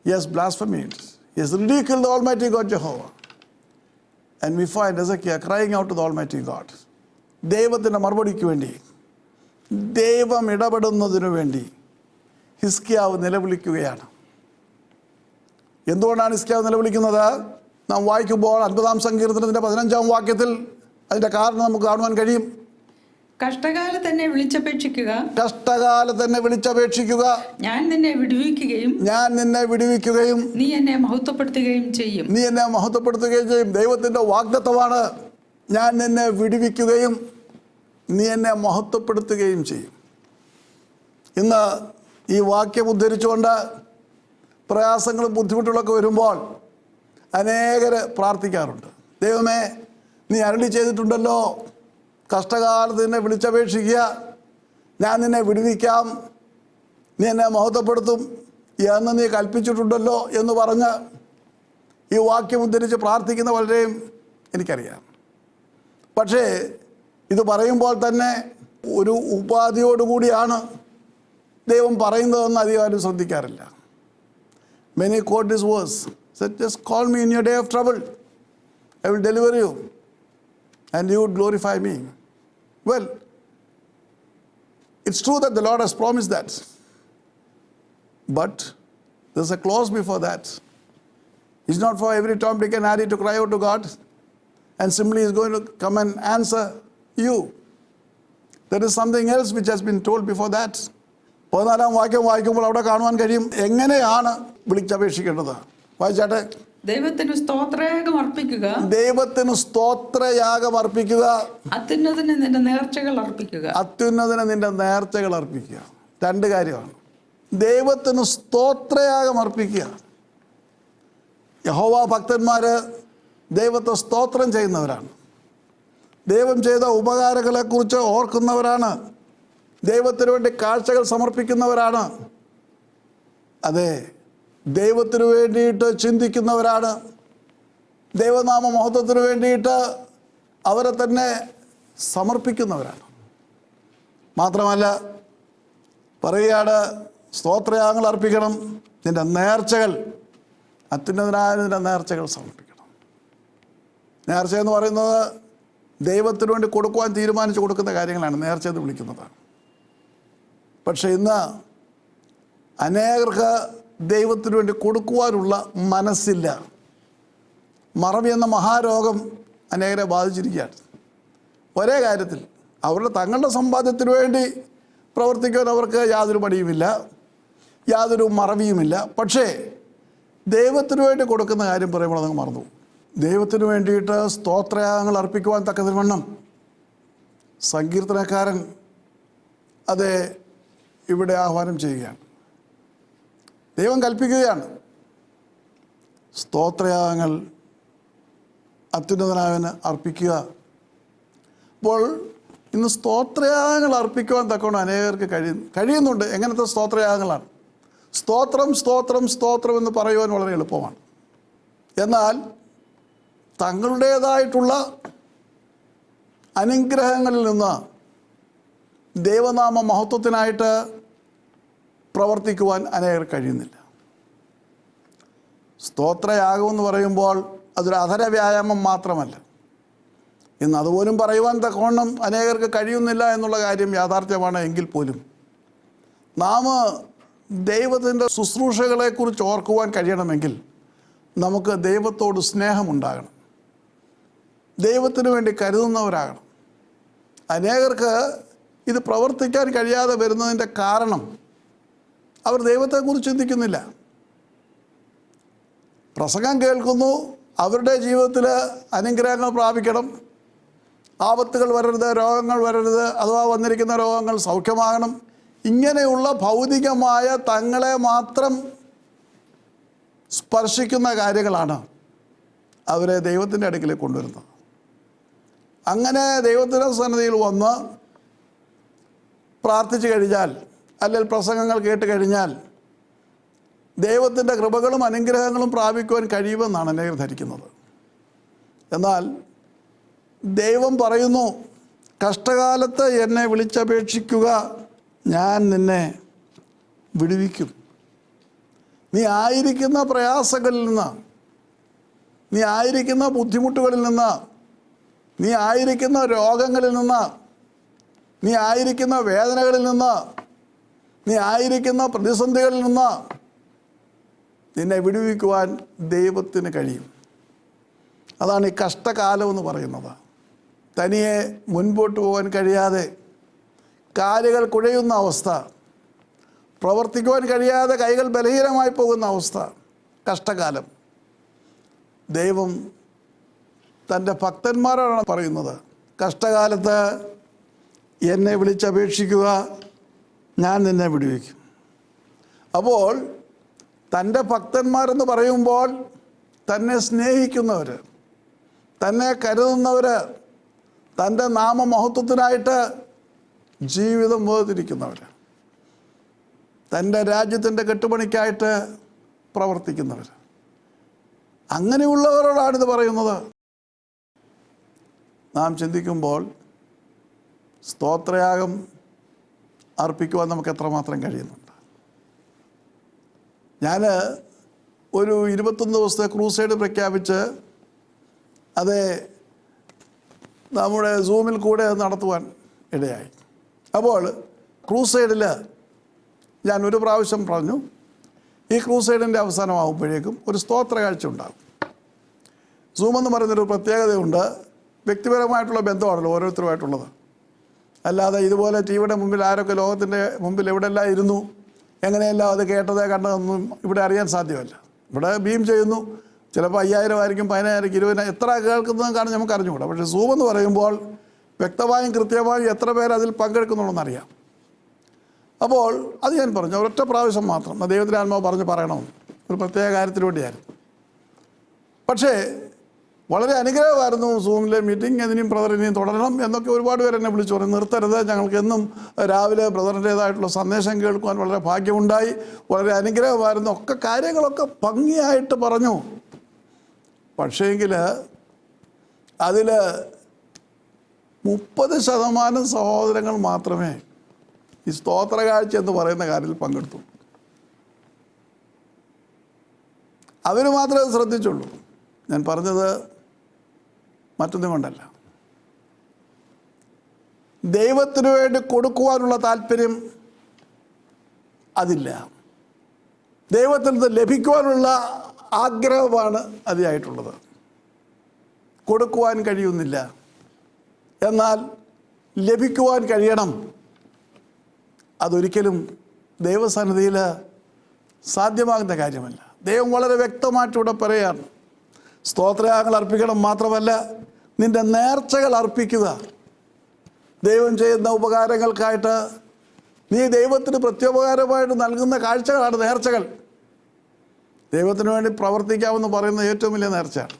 He has blasphemed. He has ridiculed the Almighty God Jehovah. And we find Hezekiah crying out to the Almighty God. ദൈവത്തിൻ്റെ മറുപടിക്ക് വേണ്ടി, ദൈവം ഇടപെടുന്നതിനു വേണ്ടി ഹിസ്കിയാവ് നിലവിളിക്കുകയാണ്. എന്തുകൊണ്ടാണ് ഹിസ്കിയാവ് നിലവിളിക്കുന്നത്? നാം വായിക്കുമ്പോൾ 50-ാം സങ്കീർത്തനത്തിൻ്റെ 15-ാം വാക്യത്തിൽ അതിൻ്റെ കാരണം നമുക്ക് കാണുവാൻ കഴിയും. കഷ്ടകാലത്ത് എന്നെ വിളിച്ചപേക്ഷിക്കുക, കഷ്ടകാലത്ത് എന്നെ വിളിച്ചപേക്ഷിക്കുക, ഞാൻ നിന്നെ വിടുവിക്കുകയും ഞാൻ നിന്നെ വിടുവിക്കുകയും നീ എന്നെ മഹത്വപ്പെടുത്തുകയും ചെയ്യും. നീ എന്നെ മഹത്വപ്പെടുത്തുകയും ചെയ്യും. ദൈവത്തിൻ്റെ വാഗ്ദത്തമാണ്, ഞാൻ നിന്നെ വിടുവിക്കുകയും നീ എന്നെ മഹത്വപ്പെടുത്തുകയും ചെയ്യും. ഇന്ന് ഈ വാക്യം ഉദ്ധരിച്ചുകൊണ്ട് പ്രയാസങ്ങളും ബുദ്ധിമുട്ടുകളൊക്കെ വരുമ്പോൾ അനേകർ പ്രാർത്ഥിക്കാറുണ്ട്. ദൈവമേ, നീ അരുളി ചെയ്തിട്ടുണ്ടല്ലോ, കഷ്ടകാലത്ത് നിന്നെ വിളിച്ചപേക്ഷിക്കുക, ഞാൻ നിന്നെ വിടുവിക്കാം, നീ എന്നെ മഹത്വപ്പെടുത്തും എന്ന് നീ കൽപ്പിച്ചിട്ടുണ്ടല്ലോ എന്ന് പറഞ്ഞ് ഈ വാക്യം ഉദ്ധരിച്ച് പ്രാർത്ഥിക്കുന്ന പലരെയും എനിക്കറിയാം. പക്ഷേ ഇത് പറയുമ്പോൾ തന്നെ ഒരു ഉപാധിയോടുകൂടിയാണ് ദൈവം പറയുന്നതെന്ന് അധികം ആരും ശ്രദ്ധിക്കാറില്ല. Many quote this verse, said, just call me in your day of trouble, I will deliver you and you would glorify me. Well, it's true that the Lord has promised that, but there's a clause before that. It's not for every Tom, Dick and Harry to cry out to God and simply is going to come and answer you. There is something else which has been told before that. 14-ാം വാക്യം വായിക്കുമ്പോൾ അവിടെ കാണുവാൻ കഴിയും എങ്ങനെയാണ് വിളിച്ചപേക്ഷിക്കേണ്ടത്. വായിച്ചാട്ടെ. ദൈവത്തിന് സ്തോത്രയാഗം അർപ്പിക്കുക, ദൈവത്തിന് സ്തോത്രയാഗം അർപ്പിക്കുക, അത്യുന്നതന് നിന്റെ നേർച്ചകൾ അർപ്പിക്കുക. അത്യുന്നതന് നിന്റെ നേർച്ചകൾ അർപ്പിക്കുക. രണ്ട് കാര്യമാണ്. ദൈവത്തിന് സ്തോത്രയാഗം അർപ്പിക്കുക. യഹോവ ഭക്തന്മാർ ദൈവത്തെ സ്തോത്രം ചെയ്യുന്നവരാണ്. ദൈവം ചെയ്ത ഉപകാരങ്ങളെക്കുറിച്ച് ഓർക്കുന്നവരാണ്. ദൈവത്തിന് വേണ്ടി കാഴ്ചകൾ സമർപ്പിക്കുന്നവരാണ്. അതെ, ദൈവത്തിന് വേണ്ടിയിട്ട് ചിന്തിക്കുന്നവരാണ്. ദൈവനാമ മഹത്വത്തിന് വേണ്ടിയിട്ട് അവരെ തന്നെ സമർപ്പിക്കുന്നവരാണ്. മാത്രമല്ല പറയുകയാണ്, സ്തോത്രയാഗങ്ങൾ അർപ്പിക്കണം, നിൻ്റെ നേർച്ചകൾ, അത്യുന്നതനായ നിൻ്റെ നേർച്ചകൾ സമർപ്പിക്കണം. നേർച്ച എന്ന് പറയുന്നത് ദൈവത്തിന് വേണ്ടി കൊടുക്കുവാൻ തീരുമാനിച്ച് കൊടുക്കുന്ന കാര്യങ്ങളാണ് നേർച്ച എന്ന് വിളിക്കുന്നത്. പക്ഷേ ഇന്ന് അനേകർക്ക് ദൈവത്തിന് വേണ്ടി കൊടുക്കുവാനുള്ള മനസ്സില്ല. മറവി എന്ന മഹാരോഗം അനേകരെ ബാധിച്ചിരിക്കുകയാണ്. ഒരേ കാര്യത്തിൽ അവരുടെ തങ്ങളുടെ സമ്പാദ്യത്തിന് വേണ്ടി പ്രവർത്തിക്കാൻ അവർക്ക് യാതൊരു മടിയുമില്ല, യാതൊരു മറവിയുമില്ല. പക്ഷേ ദൈവത്തിന് വേണ്ടി കൊടുക്കുന്ന കാര്യം പറയുമ്പോൾ അതങ്ങ് മറന്നു. ദൈവത്തിന് വേണ്ടിയിട്ട് സ്തോത്രയാഗങ്ങൾ അർപ്പിക്കുവാൻ തക്കതിവണ്ണം സങ്കീർത്തനക്കാരൻ അതെ ഇവിടെ ആഹ്വാനം ചെയ്യുകയാണ്. ദൈവം കൽപ്പിക്കുകയാണ്, സ്തോത്രയാഗങ്ങൾ അത്യുന്നതനായവന് അർപ്പിക്കുക. അപ്പോൾ ഇന്ന് സ്തോത്രയാഗങ്ങൾ അർപ്പിക്കുവാൻ തക്കവണ്ണം അനേകർക്ക് കഴിയുന്നുണ്ട്. എങ്ങനത്തെ സ്തോത്രയാഗങ്ങളാണ്? സ്തോത്രം സ്തോത്രം സ്തോത്രം എന്ന് പറയുവാൻ വളരെ എളുപ്പമാണ്. എന്നാൽ തങ്ങളുടേതായിട്ടുള്ള അനുഗ്രഹങ്ങളിൽ നിന്ന് ദൈവനാമ മഹത്വത്തിനായിട്ട് പ്രവർത്തിക്കുവാൻ അനേകർ കഴിയുന്നില്ല. സ്തോത്രയാഗമെന്ന് പറയുമ്പോൾ അതൊരു അധര വ്യായാമം മാത്രമല്ല. ഇന്ന് അതുപോലും പറയുവാൻ തക്കവണ്ണം അനേകർക്ക് കഴിയുന്നില്ല എന്നുള്ള കാര്യം യാഥാർത്ഥ്യമാണ്. എങ്കിൽ പോലും നാം ദൈവത്തിൻ്റെ ശുശ്രൂഷകളെക്കുറിച്ച് ഓർക്കുവാൻ കഴിയണമെങ്കിൽ നമുക്ക് ദൈവത്തോട് സ്നേഹമുണ്ടാകണം, ദൈവത്തിന് വേണ്ടി കരുതുന്നവരാകണം. അനേകർക്ക് ഇത് പ്രവർത്തിക്കാൻ കഴിയാതെ വരുന്നതിൻ്റെ കാരണം അവർ ദൈവത്തെക്കുറിച്ച് ചിന്തിക്കുന്നില്ല. പ്രസംഗം കേൾക്കുന്നു, അവരുടെ ജീവിതത്തിൽ അനുഗ്രഹങ്ങൾ പ്രാപിക്കണം, ആപത്തുകൾ വരരുത്, രോഗങ്ങൾ വരരുത്, അഥവാ വന്നിരിക്കുന്ന രോഗങ്ങൾ സൗഖ്യമാകണം, ഇങ്ങനെയുള്ള ഭൗതികമായ തങ്ങളെ മാത്രം സ്പർശിക്കുന്ന കാര്യങ്ങളാണ് അവരെ ദൈവത്തിൻ്റെ അടുക്കിലേക്ക് കൊണ്ടുവരുന്നത്. അങ്ങനെ ദൈവത്തിൻ്റെ സന്നിധിയിൽ വന്ന് പ്രാർത്ഥിച്ചു കഴിഞ്ഞാൽ, അല്ലെങ്കിൽ പ്രസംഗങ്ങൾ കേട്ട് കഴിഞ്ഞാൽ ദൈവത്തിൻ്റെ കൃപകളും അനുഗ്രഹങ്ങളും പ്രാപിക്കുവാൻ കഴിയുമെന്നാണ് അനേകർ ധരിക്കുന്നത്. എന്നാൽ ദൈവം പറയുന്നു, കഷ്ടകാലത്ത് എന്നെ വിളിച്ചപേക്ഷിക്കുക, ഞാൻ നിന്നെ വിടുവിക്കും. നീ ആയിരിക്കുന്ന പ്രയാസങ്ങളിൽ നിന്ന് നീ ആയിരിക്കുന്ന ബുദ്ധിമുട്ടുകളിൽ നിന്ന്, നീ ആയിരിക്കുന്ന രോഗങ്ങളിൽ നിന്ന്, നീ ആയിരിക്കുന്ന വേദനകളിൽ നിന്ന്, നീ ആയിരിക്കുന്ന പ്രതിസന്ധികളിൽ നിന്ന് നിന്നെ വിടുവിക്കുവാൻ ദൈവത്തിന് കഴിയും. അതാണ് ഈ കഷ്ടകാലം എന്ന് പറയുന്നത്. തനിയെ മുൻപോട്ട് പോകാൻ കഴിയാതെ കാലുകൾ കുഴയുന്ന അവസ്ഥ, പ്രവർത്തിക്കുവാൻ കഴിയാതെ കൈകൾ ബലഹീനമായി പോകുന്ന അവസ്ഥ, കഷ്ടകാലം. ദൈവം തൻ്റെ ഭക്തന്മാരോടാണ് പറയുന്നത്, കഷ്ടകാലത്ത് എന്നെ വിളിച്ചപേക്ഷിക്കുക, ഞാൻ നിന്നെ വിടുവിക്കും. അപ്പോൾ തൻ്റെ ഭക്തന്മാരെന്ന് പറയുമ്പോൾ തന്നെ സ്നേഹിക്കുന്നവർ, തന്നെ കരുതുന്നവർ, തൻ്റെ നാമമഹത്വത്തിനായിട്ട് ജീവിതം വേർതിരിക്കുന്നവർ, തൻ്റെ രാജ്യത്തിൻ്റെ കെട്ടുപണിക്കായിട്ട് പ്രവർത്തിക്കുന്നവർ, അങ്ങനെയുള്ളവരോടാണിത് പറയുന്നത്. നാം ചിന്തിക്കുമ്പോൾ സ്തോത്രയാഗം അർപ്പിക്കുവാൻ നമുക്ക് എത്രമാത്രം കഴിയുന്നുണ്ട്. ഞാൻ ഒരു 21 ദിവസത്തെ ക്രൂസൈഡ് പ്രഖ്യാപിച്ച് അത് നമ്മുടെ സൂമിൽ കൂടെ നടത്തുവാൻ ഇടയായി. അപ്പോൾ ക്രൂസൈഡിൽ ഞാൻ ഒരു പ്രാവശ്യം പറഞ്ഞു, ഈ ക്രൂസൈഡിൻ്റെ അവസാനമാകുമ്പോഴേക്കും ഒരു സ്തോത്ര കാഴ്ച ഉണ്ടാകും. സൂം എന്ന് പറയുന്നൊരു പ്രത്യേകതയുണ്ട്. വ്യക്തിപരമായിട്ടുള്ള ബന്ധമാണല്ലോ ഓരോരുത്തരുമായിട്ടുള്ളത്. അല്ലാതെ ഇതുപോലെ ടി വിയുടെ മുമ്പിൽ ആരൊക്കെ ലോകത്തിൻ്റെ മുമ്പിൽ എവിടെയെല്ലാം ഇരുന്നു, എങ്ങനെയെല്ലാം അത് കേട്ടതേ കണ്ടതൊന്നും ഇവിടെ അറിയാൻ സാധ്യമല്ല. ഇവിടെ ബീം ചെയ്യുന്നു, ചിലപ്പോൾ 5000 ആയിരിക്കും, 10000, 20,000, എത്ര കേൾക്കുന്നതും കാണും നമുക്ക് അറിഞ്ഞുകൂടാ. പക്ഷേ സൂം എന്ന് പറയുമ്പോൾ വ്യക്തമായും കൃത്യമായും എത്ര പേർ അതിൽ പങ്കെടുക്കുന്നുള്ളതെന്നറിയാം. അപ്പോൾ അത് ഞാൻ പറഞ്ഞു, ഒരൊറ്റ പ്രാവശ്യം മാത്രം ദൈവത്തിൻ്റെ ആത്മാവ് പറയണമെന്ന്, ഒരു പ്രത്യേക കാര്യത്തിന് വേണ്ടിയായിരുന്നു. പക്ഷേ വളരെ അനുഗ്രഹമായിരുന്നു സൂമിലെ മീറ്റിംഗ്. ഇതിനെയും ബ്രദർ ഇനിയും തുടരണം എന്നൊക്കെ ഒരുപാട് പേര് എന്നെ വിളിച്ചു പറഞ്ഞു, നിർത്തരുത്, ഞങ്ങൾക്ക് എന്നും രാവിലെ ബ്രദറിൻ്റേതായിട്ടുള്ള സന്ദേശം കേൾക്കുവാൻ വളരെ ഭാഗ്യമുണ്ടായി, വളരെ അനുഗ്രഹമായിരുന്നു, ഒക്കെ കാര്യങ്ങളൊക്കെ ഭംഗിയായിട്ട് പറഞ്ഞു. പക്ഷേങ്കിൽ അതിൽ 30% സഹോദരങ്ങൾ മാത്രമേ ഈ സ്തോത്ര കാഴ്ച എന്ന് പറയുന്ന കാര്യത്തിൽ പങ്കെടുത്തു. അവർ മാത്രമേ അത് ശ്രദ്ധിച്ചുള്ളൂ. ഞാൻ പറഞ്ഞത് മറ്റൊന്നും കൊണ്ടല്ല, ദൈവത്തിനു വേണ്ടി കൊടുക്കുവാനുള്ള താല്പര്യം അതില്ല. ദൈവത്തിൽ നിന്ന് ലഭിക്കുവാനുള്ള ആഗ്രഹമാണ് അതിയായിട്ടുള്ളത്. കൊടുക്കുവാൻ കഴിയുന്നില്ല, എന്നാൽ ലഭിക്കുവാൻ കഴിയണം. അതൊരിക്കലും ദൈവസന്നിധിയിൽ സാധ്യമാകുന്ന കാര്യമല്ല. ദൈവം വളരെ വ്യക്തമായിട്ടിവിടെ പറയുകയാണ്, സ്തോത്രയാഗങ്ങൾ അർപ്പിക്കണം, മാത്രമല്ല നിൻ്റെ നേർച്ചകൾ അർപ്പിക്കുക. ദൈവം ചെയ്യുന്ന ഉപകാരങ്ങൾക്കായിട്ട് നീ ദൈവത്തിന് പ്രത്യുപകാരമായിട്ട് നൽകുന്ന കാഴ്ചകളാണ് നേർച്ചകൾ. ദൈവത്തിന് വേണ്ടി പ്രവർത്തിക്കാമെന്ന് പറയുന്ന ഏറ്റവും വലിയ നേർച്ചയാണ്.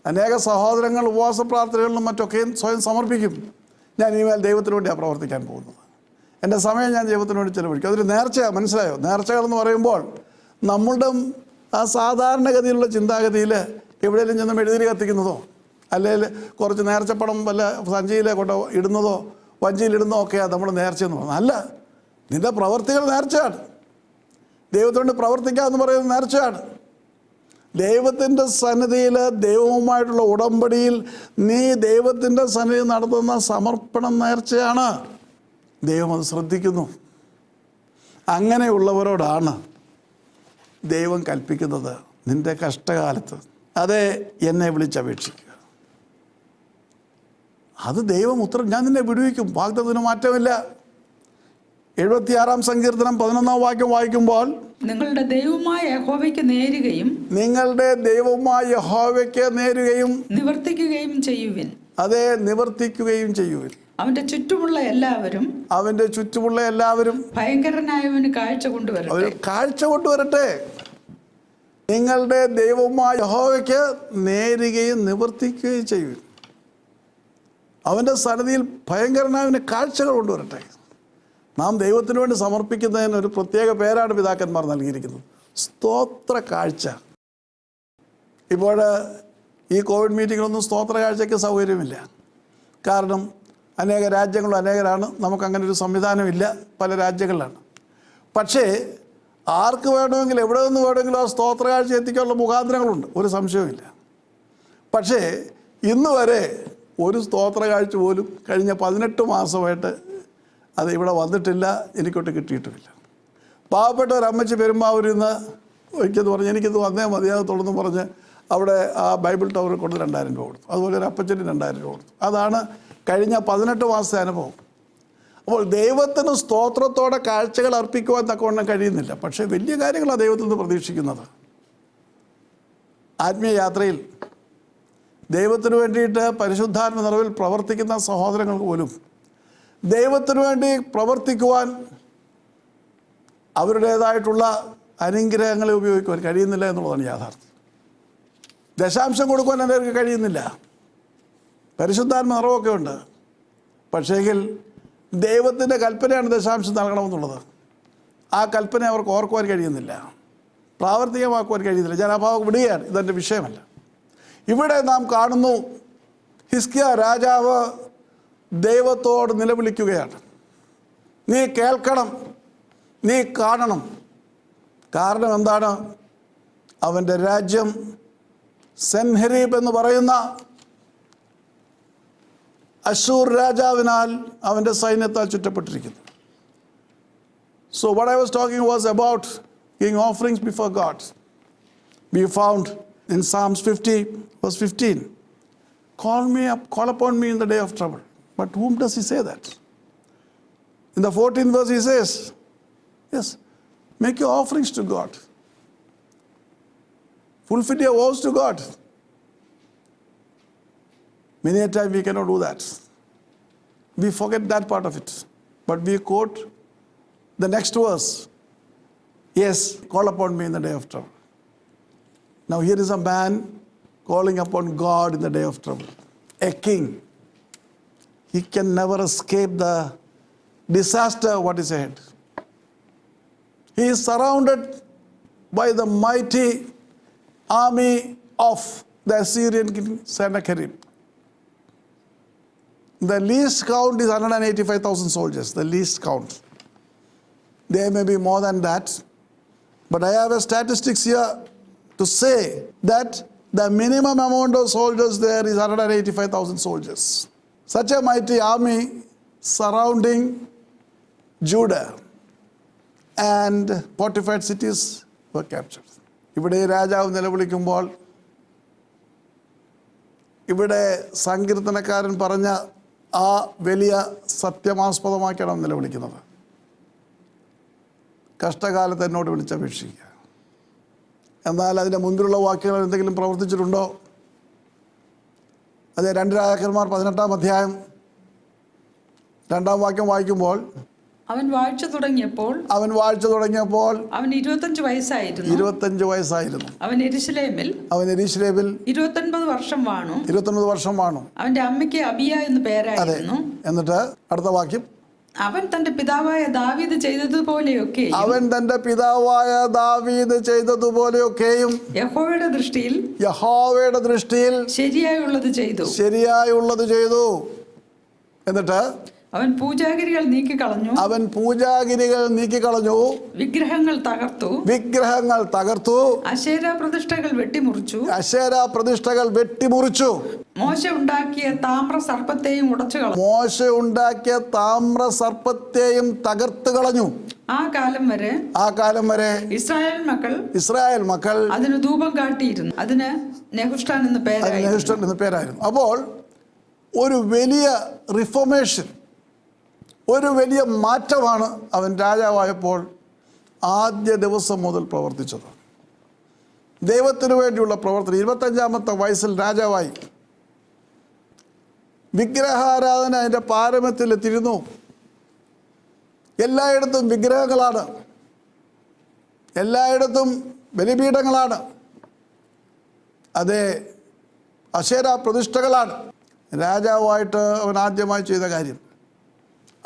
അനേക സഹോദരങ്ങൾ ഉപവാസ പ്രാർത്ഥനകളിലും മറ്റൊക്കെയും സ്വയം സമർപ്പിക്കും. ഞാൻ ഇനിമേൽ ദൈവത്തിന് വേണ്ടിയാണ് പ്രവർത്തിക്കാൻ പോകുന്നത്, എൻ്റെ സമയം ഞാൻ ദൈവത്തിന് വേണ്ടി ചെലവഴിക്കും. അതൊരു നേർച്ചയാണ്, മനസ്സിലായോ? നേർച്ചകളെന്ന് പറയുമ്പോൾ നമ്മളുടെ ആ സാധാരണഗതിയിലുള്ള ചിന്താഗതിയിൽ എവിടെയെങ്കിലും ചെന്ന് മെഴുതിരി കത്തിക്കുന്നതോ, അല്ലെങ്കിൽ കുറച്ച് നേർച്ചപ്പണം വല്ല സഞ്ചിയിൽ കൊണ്ട് ഇടുന്നതോ വഞ്ചിയിലിടുന്നതോ ഒക്കെയാണ് നമ്മൾ നേർച്ചയെന്ന് പറയുന്നത്. അല്ല, നിൻ്റെ പ്രവർത്തികൾ നേർച്ചയാണ്. ദൈവത്തോട് പ്രവർത്തിക്കാമെന്ന് പറയുന്നത് നേർച്ചയാണ്. ദൈവത്തിൻ്റെ സന്നിധിയിൽ ദൈവവുമായിട്ടുള്ള ഉടമ്പടിയിൽ നീ ദൈവത്തിൻ്റെ സന്നിധിയിൽ നടത്തുന്ന സമർപ്പണം നേർച്ചയാണ്. ദൈവം അത് ശ്രദ്ധിക്കുന്നു. അങ്ങനെയുള്ളവരോടാണ് ദൈവം കൽപ്പിക്കുന്നത്, നിൻ്റെ കഷ്ടകാലത്ത് അതെ എന്നെ വിളിച്ചപേക്ഷിക്കുക. അത് ദൈവം ഉത്തരം, ഞാൻ നിന്നെ വിടുവിക്കും, വാഗ്ദത്തത്തിന് മാറ്റമില്ല. 76-ാം സങ്കീർത്തനം 11-ാം വാക്യം വായിക്കുമ്പോൾ, നിങ്ങളുടെ ദൈവമായ യഹോവയ്ക്ക് നേരുകയും നിങ്ങളുടെ ദൈവമായ യഹോവയ്ക്ക് നേരുകയും നിവർത്തിക്കുകയും ചെയ്യുവിൻ. അതെ, നിവർത്തിക്കുകയും ചെയ്യുവിൻ. അവന്റെ ചുറ്റുമുള്ള എല്ലാവരും ഭയങ്കരനായവന് കാഴ്ച കൊണ്ടുവരട്ടെ. കാഴ്ച കൊണ്ടുവരട്ടെ. നിങ്ങളുടെ ദൈവമായ യഹോവയ്ക്ക് നേരുകയും നിവർത്തിക്കുകയും ചെയ്യുവിൻ. അവൻ്റെ സന്നിധിയിൽ ഭയങ്കരനായവന് കാഴ്ചകൾ കൊണ്ടുവരട്ടെ. നാം ദൈവത്തിന് വേണ്ടി സമർപ്പിക്കുന്നതിന് ഒരു പ്രത്യേക പേരാണ് പിതാക്കന്മാർ നൽകിയിരിക്കുന്നത്, സ്തോത്ര കാഴ്ച. ഇപ്പോൾ ഈ കോവിഡ് മീറ്റിങ്ങിലൊന്നും സ്തോത്ര കാഴ്ചയ്ക്ക് സൗകര്യമില്ല. കാരണം അനേക രാജ്യങ്ങളും അനേകരാണ്, നമുക്കങ്ങനെ ഒരു സംവിധാനമില്ല, പല രാജ്യങ്ങളിലാണ്. പക്ഷേ ആർക്ക് വേണമെങ്കിലും എവിടെ നിന്ന് വേണമെങ്കിലും ആ സ്തോത്ര കാഴ്ച എത്തിക്കാനുള്ള മുഖാന്തരങ്ങളുണ്ട്, ഒരു സംശയവുമില്ല. പക്ഷേ ഇന്ന് വരെ ഒരു സ്തോത്ര കാഴ്ച പോലും കഴിഞ്ഞ 18 മാസമായിട്ട് അത് ഇവിടെ വന്നിട്ടില്ല, എനിക്കൊട്ട് കിട്ടിയിട്ടുമില്ല. പാവപ്പെട്ട ഒരു അമ്മച്ചി പെരുമ്പാവൂരിൽ നിന്ന് ഒരിക്കൽ പറഞ്ഞ് എനിക്കിത് വന്നേ മതിയാകത്തുള്ളൂ പറഞ്ഞ് അവിടെ ആ ബൈബിൾ ടവറിൽ കൊണ്ട് 2000 രൂപ കൊടുത്തു. അതുപോലെ ഒരു അപ്പച്ചന് 2000 രൂപ കൊടുത്തു. അതാണ് കഴിഞ്ഞ 18 മാസത്തെ അനുഭവം. അപ്പോൾ ദൈവത്തിന് സ്തോത്രത്തോടെ കാഴ്ചകൾ അർപ്പിക്കുവാൻ തക്കവണ്ണം കഴിയുന്നില്ല. പക്ഷേ വലിയ കാര്യങ്ങളാണ് ദൈവത്തിൽ നിന്ന് പ്രതീക്ഷിക്കുന്നത്. ആത്മീയ യാത്രയിൽ ദൈവത്തിന് വേണ്ടിയിട്ട് പരിശുദ്ധാത്മ നിറവിൽ പ്രവർത്തിക്കുന്ന സഹോദരങ്ങൾക്ക് പോലും ദൈവത്തിന് വേണ്ടി പ്രവർത്തിക്കുവാൻ അവരുടേതായിട്ടുള്ള അനുഗ്രഹങ്ങളെ ഉപയോഗിക്കുവാൻ കഴിയുന്നില്ല എന്നുള്ളതാണ് യാഥാർത്ഥ്യം. ദശാംശം കൊടുക്കുവാൻ അവർക്ക് കഴിയുന്നില്ല. പരിശുദ്ധാത്മ നിറവൊക്കെ ഉണ്ട്, പക്ഷേങ്കിൽ ദൈവത്തിൻ്റെ കൽപ്പനയാണ് ദശാംശം നൽകണമെന്നുള്ളത്. ആ കൽപ്പന അവർക്ക് ഓർക്കുവാൻ കഴിയുന്നില്ല, പ്രാവർത്തികമാക്കുവാൻ കഴിയുന്നില്ല. ഞാൻ ആ ഭാഗം വിടുകയാണ്, ഇതെൻ്റെ വിഷയമല്ല. ഇവിടെ നാം കാണുന്നു ഹിസ്കിയ രാജാവ് ദൈവത്തോട് നിലവിളിക്കുകയാണ്, നീ കേൾക്കണം, നീ കാണണം. കാരണം എന്താണ്? അവൻ്റെ രാജ്യം സെൻഹെരീബ് എന്ന് പറയുന്ന അശൂർ രാജാവിനാൽ അവൻ്റെ സൈന്യത്താൽ ചുറ്റപ്പെട്ടിരിക്കുന്നു. So what I was talking was about giving offerings before God. We found in Psalms 50 verse 15, call upon me in the day of trouble. But whom does he say that? In the 14th verse he says, yes, make your offerings to God. Fulfill your vows to God. Many a time we cannot do that. We forget that part of it. But we quote the next verse. Yes, call upon me in the day of trouble. Now here is a man calling upon God in the day of trouble. A king. He can never escape the disaster what is ahead. He is surrounded by the mighty army of the Assyrian king Sennacherib. The least count is 185,000 soldiers, the least count. There may be more than that, but I have a statistics here to say that the minimum amount of soldiers there is 185,000 soldiers. Such a mighty army surrounding Judah, and fortified cities were captured. ഇവിടെ രാജാവ് നിലവിളിക്കുമ്പോൾ ഇവിടെ സങ്കീർത്തനക്കാരൻ പറഞ്ഞ ആ വലിയ സത്യമാസ്പദമാക്കിയാണ് നിലവിളിക്കുന്നത്. കഷ്ടകാലത്ത് എന്നോട് വിളിച്ചപേക്ഷിക്കുക. എന്നാൽ അതിൻ്റെ മുൻപിലുള്ള വാക്യങ്ങൾ എന്തെങ്കിലും പ്രവർത്തിച്ചിട്ടുണ്ടോ? അത് 2 രാജാക്കന്മാർ 18-ാം അധ്യായം 2-ാം വാക്യം വായിക്കുമ്പോൾ അവൻ വാഴ്ച തുടങ്ങിയപ്പോൾ അവൻ 25 വയസ്സായിരുന്നു. അവൻ യെരൂശലേമിൽ 29 വർഷം വാണു. അവന്റെ അമ്മയ്ക്ക് അബിയ എന്ന് പേരായിരുന്നു. എന്നിട്ട് അടുത്ത വാക്യം, അവൻ തന്റെ പിതാവായ ദാവീദ് ചെയ്തതുപോലെയൊക്കെയും യഹോവയുടെ ദൃഷ്ടിയിൽ ശരിയായുള്ളത് ചെയ്തു. എന്നിട്ട് അവൻ പൂജാഗിരികൾ നീക്കിക്കളഞ്ഞു. വിഗ്രഹങ്ങൾ തകർത്തു. അശേരാ പ്രതിഷ്ഠകൾ വെട്ടിമുറിച്ചു. മോശ ഉണ്ടാക്കിയ താമ്ര സർപ്പത്തെയും തകർത്ത് കളഞ്ഞു. ആ കാലം വരെ ഇസ്രായേൽ മക്കൾ അതിന് ധൂപം കാട്ടിയിരുന്നു. അതിന് നെഹുഷ്ഠാൻ എന്ന് പേരായിരുന്നു. അപ്പോൾ ഒരു വലിയ റിഫോർമേഷൻ, ഒരു വലിയ മാറ്റമാണ് അവൻ രാജാവായപ്പോൾ ആദ്യ ദിവസം മുതൽ പ്രവർത്തിച്ചത്. ദൈവത്തിനു വേണ്ടിയുള്ള പ്രവർത്തനം. 25-ാമത്തെ വയസ്സിൽ രാജാവായി. വിഗ്രഹാരാധന അതിൻ്റെ പാരമ്യത്തിലെത്തിയിരുന്നു. എല്ലായിടത്തും വിഗ്രഹങ്ങളാണ്, എല്ലായിടത്തും ബലിപീഠങ്ങളാണ്, അതേ അശേരാ പ്രതിഷ്ഠകളാണ്. രാജാവായിട്ട് അവൻ ആദ്യമായി ചെയ്ത കാര്യം,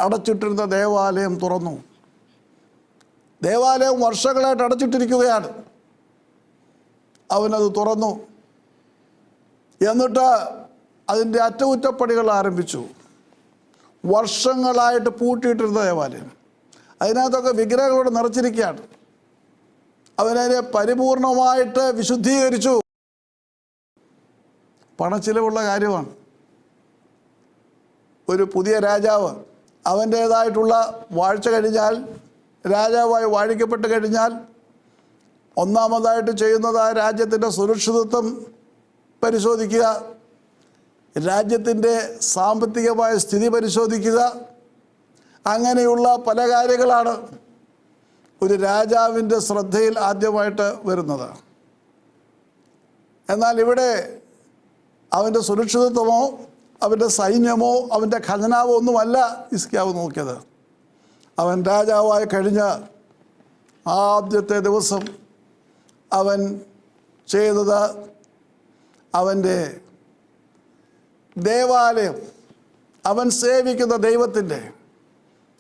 അടച്ചിട്ടിരുന്ന ദേവാലയം തുറന്നു. ദേവാലയം വർഷങ്ങളായിട്ട് അടച്ചിട്ടിരിക്കുകയാണ്. അവനത് തുറന്നു. എന്നിട്ട് അതിൻ്റെ അറ്റകുറ്റപ്പണികൾ ആരംഭിച്ചു. വർഷങ്ങളായിട്ട് പൂട്ടിയിട്ടിരുന്ന ദേവാലയം, അതിനകത്തൊക്കെ വിഗ്രഹങ്ങളോട് നിറച്ചിരിക്കുകയാണ്. അവനതിനെ പരിപൂർണമായിട്ട് വിശുദ്ധീകരിച്ചു. പണച്ചിലവുള്ള കാര്യമാണ്. ഒരു പുതിയ രാജാവ് അവൻ്റേതായിട്ടുള്ള വാഴ്ച കഴിഞ്ഞാൽ, രാജാവായി വാഴിക്കപ്പെട്ട് കഴിഞ്ഞാൽ, ഒന്നാമതായിട്ട് ചെയ്യുന്നത് ആ രാജ്യത്തിൻ്റെ സുരക്ഷിതത്വം പരിശോധിക്കുക, രാജ്യത്തിൻ്റെ സാമ്പത്തികമായ സ്ഥിതി പരിശോധിക്കുക. അങ്ങനെയുള്ള പല കാര്യങ്ങളാണ് ഒരു രാജാവിൻ്റെ ശ്രദ്ധയിൽ ആദ്യമായിട്ട് വരുന്നത്. എന്നാൽ ഇവിടെ അവൻ്റെ സുരക്ഷിതത്വമോ അവൻ്റെ സൈന്യമോ അവൻ്റെ ഖജനാവോ ഒന്നുമല്ല ഹിസ്കിയാവ് നോക്കിയത്. അവൻ രാജാവായി കഴിഞ്ഞ ആദ്യത്തെ ദിവസം അവൻ ചെയ്തത് അവൻ്റെ ദേവാലയം, അവൻ സേവിക്കുന്ന ദൈവത്തിൻ്റെ,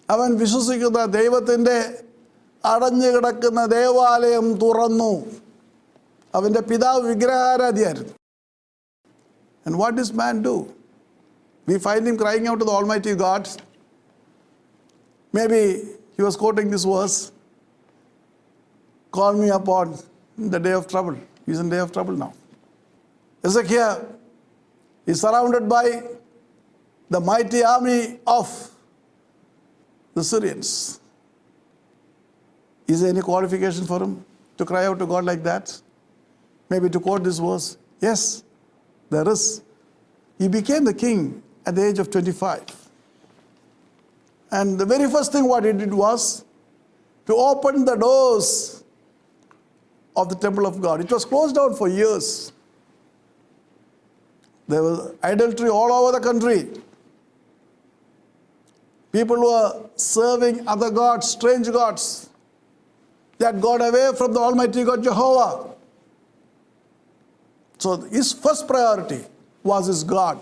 അവൻ വിശ്വസിക്കുന്ന ദൈവത്തിൻ്റെ അടഞ്ഞു കിടക്കുന്ന ദേവാലയം തുറന്നു. അവൻ്റെ പിതാവ് വിഗ്രഹാരാധിയായിരുന്നു. And what does man do? We find him crying out to the Almighty God. Maybe he was quoting this verse, call me upon the day of trouble. He's in day of trouble now. Ezekiel is surrounded by the mighty army of the Syrians. Is there any qualification for him to cry out to God like that? Maybe to quote this verse? Yes, there is. He became the king at the age of 25. And the very first thing what he did was to open the doors of the temple of God. It was closed down for years. There was idolatry all over the country. People were serving other gods, strange gods. They had gone away from the Almighty God Jehovah. So his first priority was his God.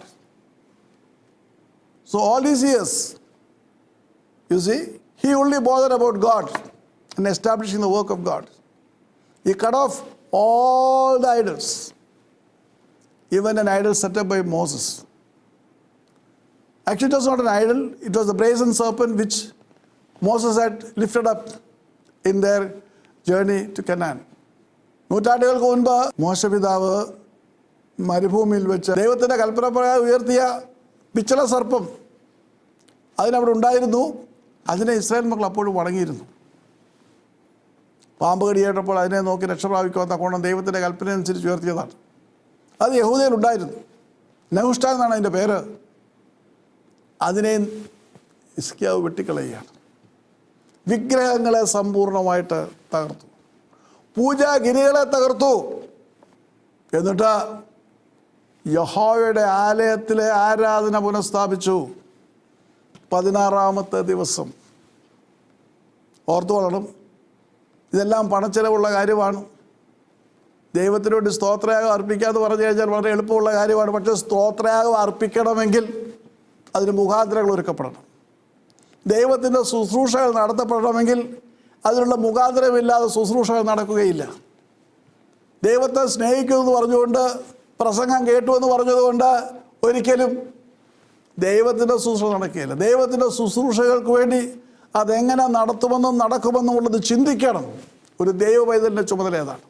So all these years, you see, he only bothered about God and establishing the work of God. He cut off all the idols, even an idol set up by Moses. Actually, it was not an idol, it was the brazen serpent which Moses had lifted up in their journey to Canaan. നൂറ്റാണ്ടുകൾക്ക് മുൻപ് മോശപിതാവ് മരുഭൂമിയിൽ വെച്ച് ദൈവത്തിൻ്റെ കൽപ്പനപ്രകാരം ഉയർത്തിയ പിച്ചള സർപ്പം അതിനവിടെ ഉണ്ടായിരുന്നു. അതിനെ ഇസ്രായേൽ മക്കൾ അപ്പോഴും വണങ്ങിയിരുന്നു. പാമ്പ് കടിയേറ്റപ്പോൾ അതിനെ നോക്കി രക്ഷപ്രാപിക്കുവാൻ കോണം ദൈവത്തിൻ്റെ കൽപ്പന അനുസരിച്ച് ഉയർത്തിയതാണ്. അത് യഹൂദയിൽ ഉണ്ടായിരുന്നു. നെഹുഷ്ഠ എന്നാണ് അതിൻ്റെ പേര്. അതിനെ ഹിസ്കിയാവ് വെട്ടിക്കളയുകയാണ്. വിഗ്രഹങ്ങളെ സമ്പൂർണ്ണമായിട്ട് തകർത്തു, പൂജാഗിരികളെ തകർത്തു. എന്നിട്ട് യഹോവയുടെ ആലയത്തിലെ ആരാധന പുനഃസ്ഥാപിച്ചു. 16-ാമത്തെ ദിവസം. ഓർത്തു കൊള്ളണം, ഇതെല്ലാം പണച്ചെലവുള്ള കാര്യമാണ്. ദൈവത്തിന് വേണ്ടി സ്തോത്രയാഗം അർപ്പിക്കാമെന്ന് പറഞ്ഞു കഴിഞ്ഞാൽ വളരെ എളുപ്പമുള്ള കാര്യമാണ്. പക്ഷേ സ്തോത്രയാഗം അർപ്പിക്കണമെങ്കിൽ അതിന് മുഖാന്തരങ്ങൾ ഒരുക്കപ്പെടണം. ദൈവത്തിൻ്റെ ശുശ്രൂഷകൾ നടത്തപ്പെടണമെങ്കിൽ അതിനുള്ള മുഖാന്തരമില്ലാതെ ശുശ്രൂഷകൾ നടക്കുകയില്ല. ദൈവത്തെ സ്നേഹിക്കുമെന്ന് പറഞ്ഞുകൊണ്ട്, പ്രസംഗം കേട്ടു എന്ന് പറഞ്ഞതുകൊണ്ട് ഒരിക്കലും ദൈവത്തിൻ്റെ ശുശ്രൂഷ നടക്കുകയില്ല. ദൈവത്തിൻ്റെ ശുശ്രൂഷകൾക്ക് വേണ്ടി അതെങ്ങനെ നടത്തുമെന്നും നടക്കുമെന്നും ഉള്ളത് ചിന്തിക്കണം. ഒരു ദൈവ പൈതലിൻ്റെ ചുമതല ഏതാണ്?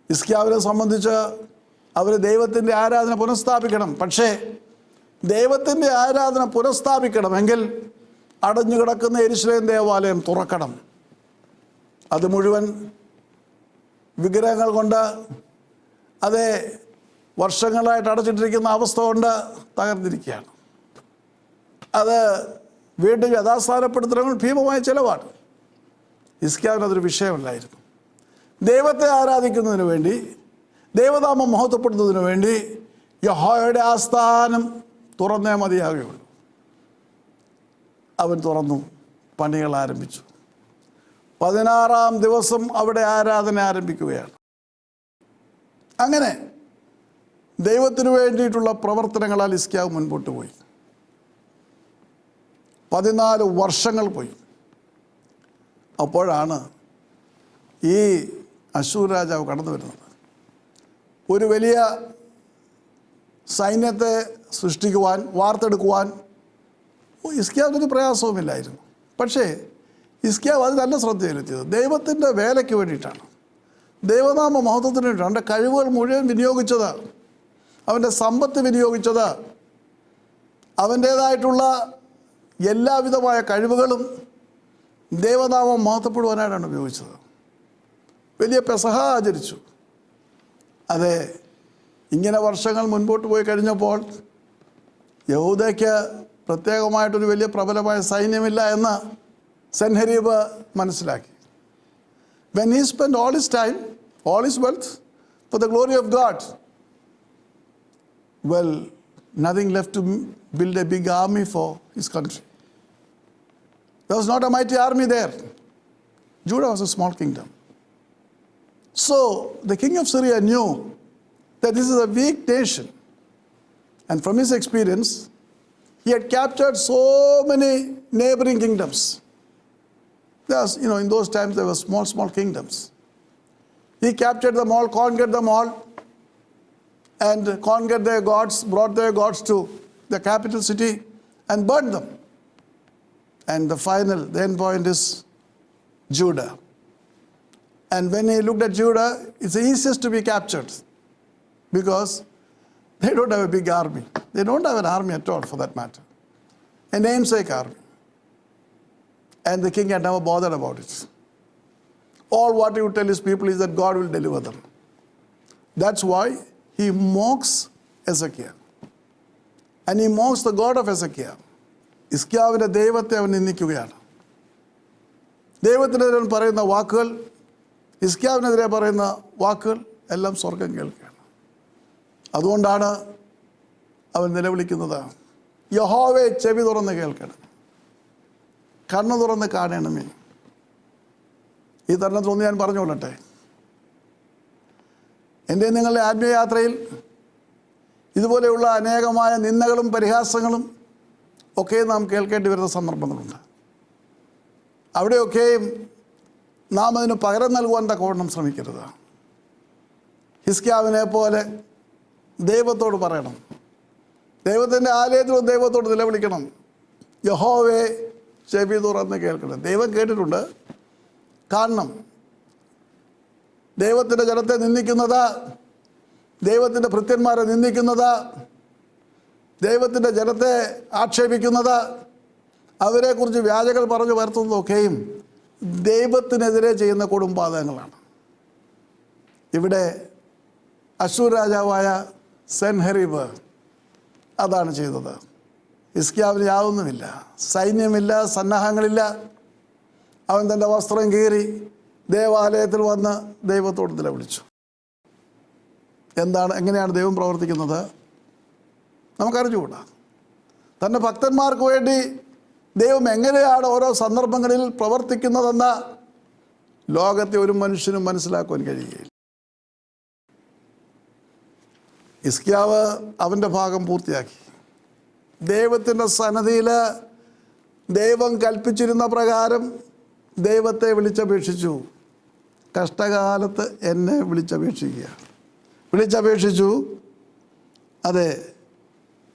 ഹിസ്കിയാവിനെ സംബന്ധിച്ച് അവർ ദൈവത്തിൻ്റെ ആരാധന പുനഃസ്ഥാപിക്കണം. പക്ഷേ ദൈവത്തിൻ്റെ ആരാധന പുനഃസ്ഥാപിക്കണമെങ്കിൽ അടഞ്ഞു കിടക്കുന്ന യെരൂശലേം ദേവാലയം തുറക്കണം. അത് മുഴുവൻ വിഗ്രഹങ്ങൾ കൊണ്ട്, അത് വർഷങ്ങളായിട്ട് അടച്ചിട്ടിരിക്കുന്ന അവസ്ഥ കൊണ്ട് തകർന്നിരിക്കുകയാണ്. അത് വീണ്ടും യഥാസ്ഥാനപ്പെടുത്തണമെങ്കിൽ ഭീമമായ ചിലവാണ്. ഹിസ്കിയാവിന് അതൊരു വിഷയമല്ലായിരുന്നു. ദൈവത്തെ ആരാധിക്കുന്നതിന് വേണ്ടി, ദൈവനാമം മഹത്വപ്പെടുത്തുന്നതിന് വേണ്ടി യഹോവയുടെ ആസ്ഥാനം തുറന്നേ മതിയാകുകയുള്ളൂ. അവൻ തുറന്നു, പണികൾ ആരംഭിച്ചു. 16-ാം ദിവസം അവിടെ ആരാധന ആരംഭിക്കുകയാണ്. അങ്ങനെ ദൈവത്തിനു വേണ്ടിയിട്ടുള്ള പ്രവർത്തനങ്ങളാൽ ഹിസ്കിയാവ് മുൻപോട്ട് പോയി. 14 വർഷങ്ങൾ പോയി. അപ്പോഴാണ് ഈ അശ്ശൂർ രാജാവ് കടന്നു വരുന്നത്. ഒരു വലിയ സൈന്യത്തെ സൃഷ്ടിക്കുവാൻ, വാർത്തെടുക്കുവാൻ ഹിസ്കിയാവിനൊരു പ്രയാസവുമില്ലായിരുന്നു. പക്ഷേ ഹിസ്കിയാവ് അത് നല്ല ശ്രദ്ധ ചെലുത്തിയത് ദൈവത്തിൻ്റെ വേലയ്ക്ക് വേണ്ടിയിട്ടാണ്, ദൈവനാമ മഹത്വത്തിന് വേണ്ടിയിട്ടാണ്. അവൻ്റെ കഴിവുകൾ മുഴുവൻ വിനിയോഗിച്ചത്, അവൻ്റെ സമ്പത്ത് വിനിയോഗിച്ചത്, അവൻ്റേതായിട്ടുള്ള എല്ലാവിധമായ കഴിവുകളും ദൈവനാമം മഹത്വപ്പെടുവാനായിട്ടാണ് ഉപയോഗിച്ചത്. വലിയ പെസഹ ആചരിച്ചു. അതെ, ഇങ്ങനെ വർഷങ്ങൾ മുൻപോട്ട് പോയി കഴിഞ്ഞപ്പോൾ യഹൂദയ്ക്ക് പ്രത്യേകമായിട്ടൊരു വലിയ പ്രബലമായ സൈന്യമില്ല എന്ന് സെൻഹരീബ് മനസ്സിലാക്കി. When he spent all his time, all his wealth for the glory of God, well, nothing left to build a big army for his country. There was not a mighty army there. Judah was a small kingdom. So the king of Syria knew that this is a weak nation. And from his experience, he had captured so many neighboring kingdoms. There's, in those times there were small kingdoms. He captured them all, conquered them all, and conquered their gods, brought their gods to the capital city and burned them. And the end point is Judah. And when he looked at Judah, it's the easiest to be captured because they don't have a big army. They don't have an army at all, for that matter. A namesake army. And the king had never bothered about it. All what he would tell his people is that God will deliver them. That's why he mocks Hezekiah. And he mocks the God of Hezekiah. ഹിസ്കിയാവിൻ്റെ ദൈവത്തെ അവൻ നിന്ദിക്കുകയാണ്. ദൈവത്തിനെതിരെ അവൻ പറയുന്ന വാക്കുകൾ, ഹിസ്കിയാവിനെതിരെ പറയുന്ന വാക്കുകൾ എല്ലാം സ്വർഗം കേൾക്കുകയാണ്. അതുകൊണ്ടാണ് അവൻ നിലവിളിക്കുന്നത്, യഹോവേ ചെവി തുറന്ന് കേൾക്കണം, കണ്ണു തുറന്ന് കാണണമേ. ഈ തരുണത്തിലൊന്ന് ഞാൻ പറഞ്ഞുകൊള്ളട്ടെ, എൻ്റെ നിങ്ങളുടെ ആത്മീയയാത്രയിൽ ഇതുപോലെയുള്ള അനേകമായ നിന്ദകളും പരിഹാസങ്ങളും ഒക്കെ നാം കേൾക്കേണ്ടി വരുന്ന സന്ദർഭങ്ങളുണ്ട്. അവിടെയൊക്കെയും നാം അതിന് പകരം നൽകുവാൻ തക്കവണ്ണം ശ്രമിക്കരുത്. ഹിസ്കിയാവിനെ പോലെ ദൈവത്തോട് പറയണം, ദൈവത്തിൻ്റെ ആലയത്തിലും ദൈവത്തോട് നിലവിളിക്കണം, യഹോവേ ചെവി തുറന്ന് കേൾക്കണം. ദൈവം കേട്ടിട്ടുണ്ട്, കാണണം. ദൈവത്തിൻ്റെ ജനത്തെ നിന്ദിക്കുന്നത്, ദൈവത്തിൻ്റെ ഭൃത്യന്മാരെ നിന്ദിക്കുന്നത്, ദൈവത്തിൻ്റെ ജനത്തെ ആക്ഷേപിക്കുന്നത്, അവരെക്കുറിച്ച് വ്യാജകൾ പറഞ്ഞു വരുത്തുന്നതൊക്കെയും ദൈവത്തിനെതിരെ ചെയ്യുന്ന കൊടുംപാതകങ്ങളാണ്. ഇവിടെ അശ്ശൂർ രാജാവായ സെൻഹരീബ് അതാണ് ചെയ്തത്. ഹിസ്കിയാവിന് യാതൊന്നുമില്ല, സൈന്യമില്ല, സന്നാഹങ്ങളില്ല. അവൻ തൻ്റെ വസ്ത്രം കീറി ദേവാലയത്തിൽ വന്ന് ദൈവത്തോട് നിലവിളിച്ചു. എങ്ങനെയാണ് ദൈവം പ്രവർത്തിക്കുന്നത് നമുക്കറിഞ്ഞുകൂടാ. തൻ്റെ ഭക്തന്മാർക്ക് വേണ്ടി ദൈവം എങ്ങനെയാണ് ഓരോ സന്ദർഭങ്ങളിൽ പ്രവർത്തിക്കുന്നതെന്ന് ലോകത്തെ ഒരു മനുഷ്യനും മനസ്സിലാക്കുവാൻ കഴിയുകയില്ല. ഹിസ്കിയാവ് അവൻ്റെ ഭാഗം പൂർത്തിയാക്കി. ദൈവത്തിൻ്റെ സന്നിധിയിൽ ദൈവം കൽപ്പിച്ചിരുന്ന പ്രകാരം ദൈവത്തെ വിളിച്ചപേക്ഷിച്ചു. കഷ്ടകാലത്ത് എന്നെ വിളിച്ചപേക്ഷിച്ചു. അതെ,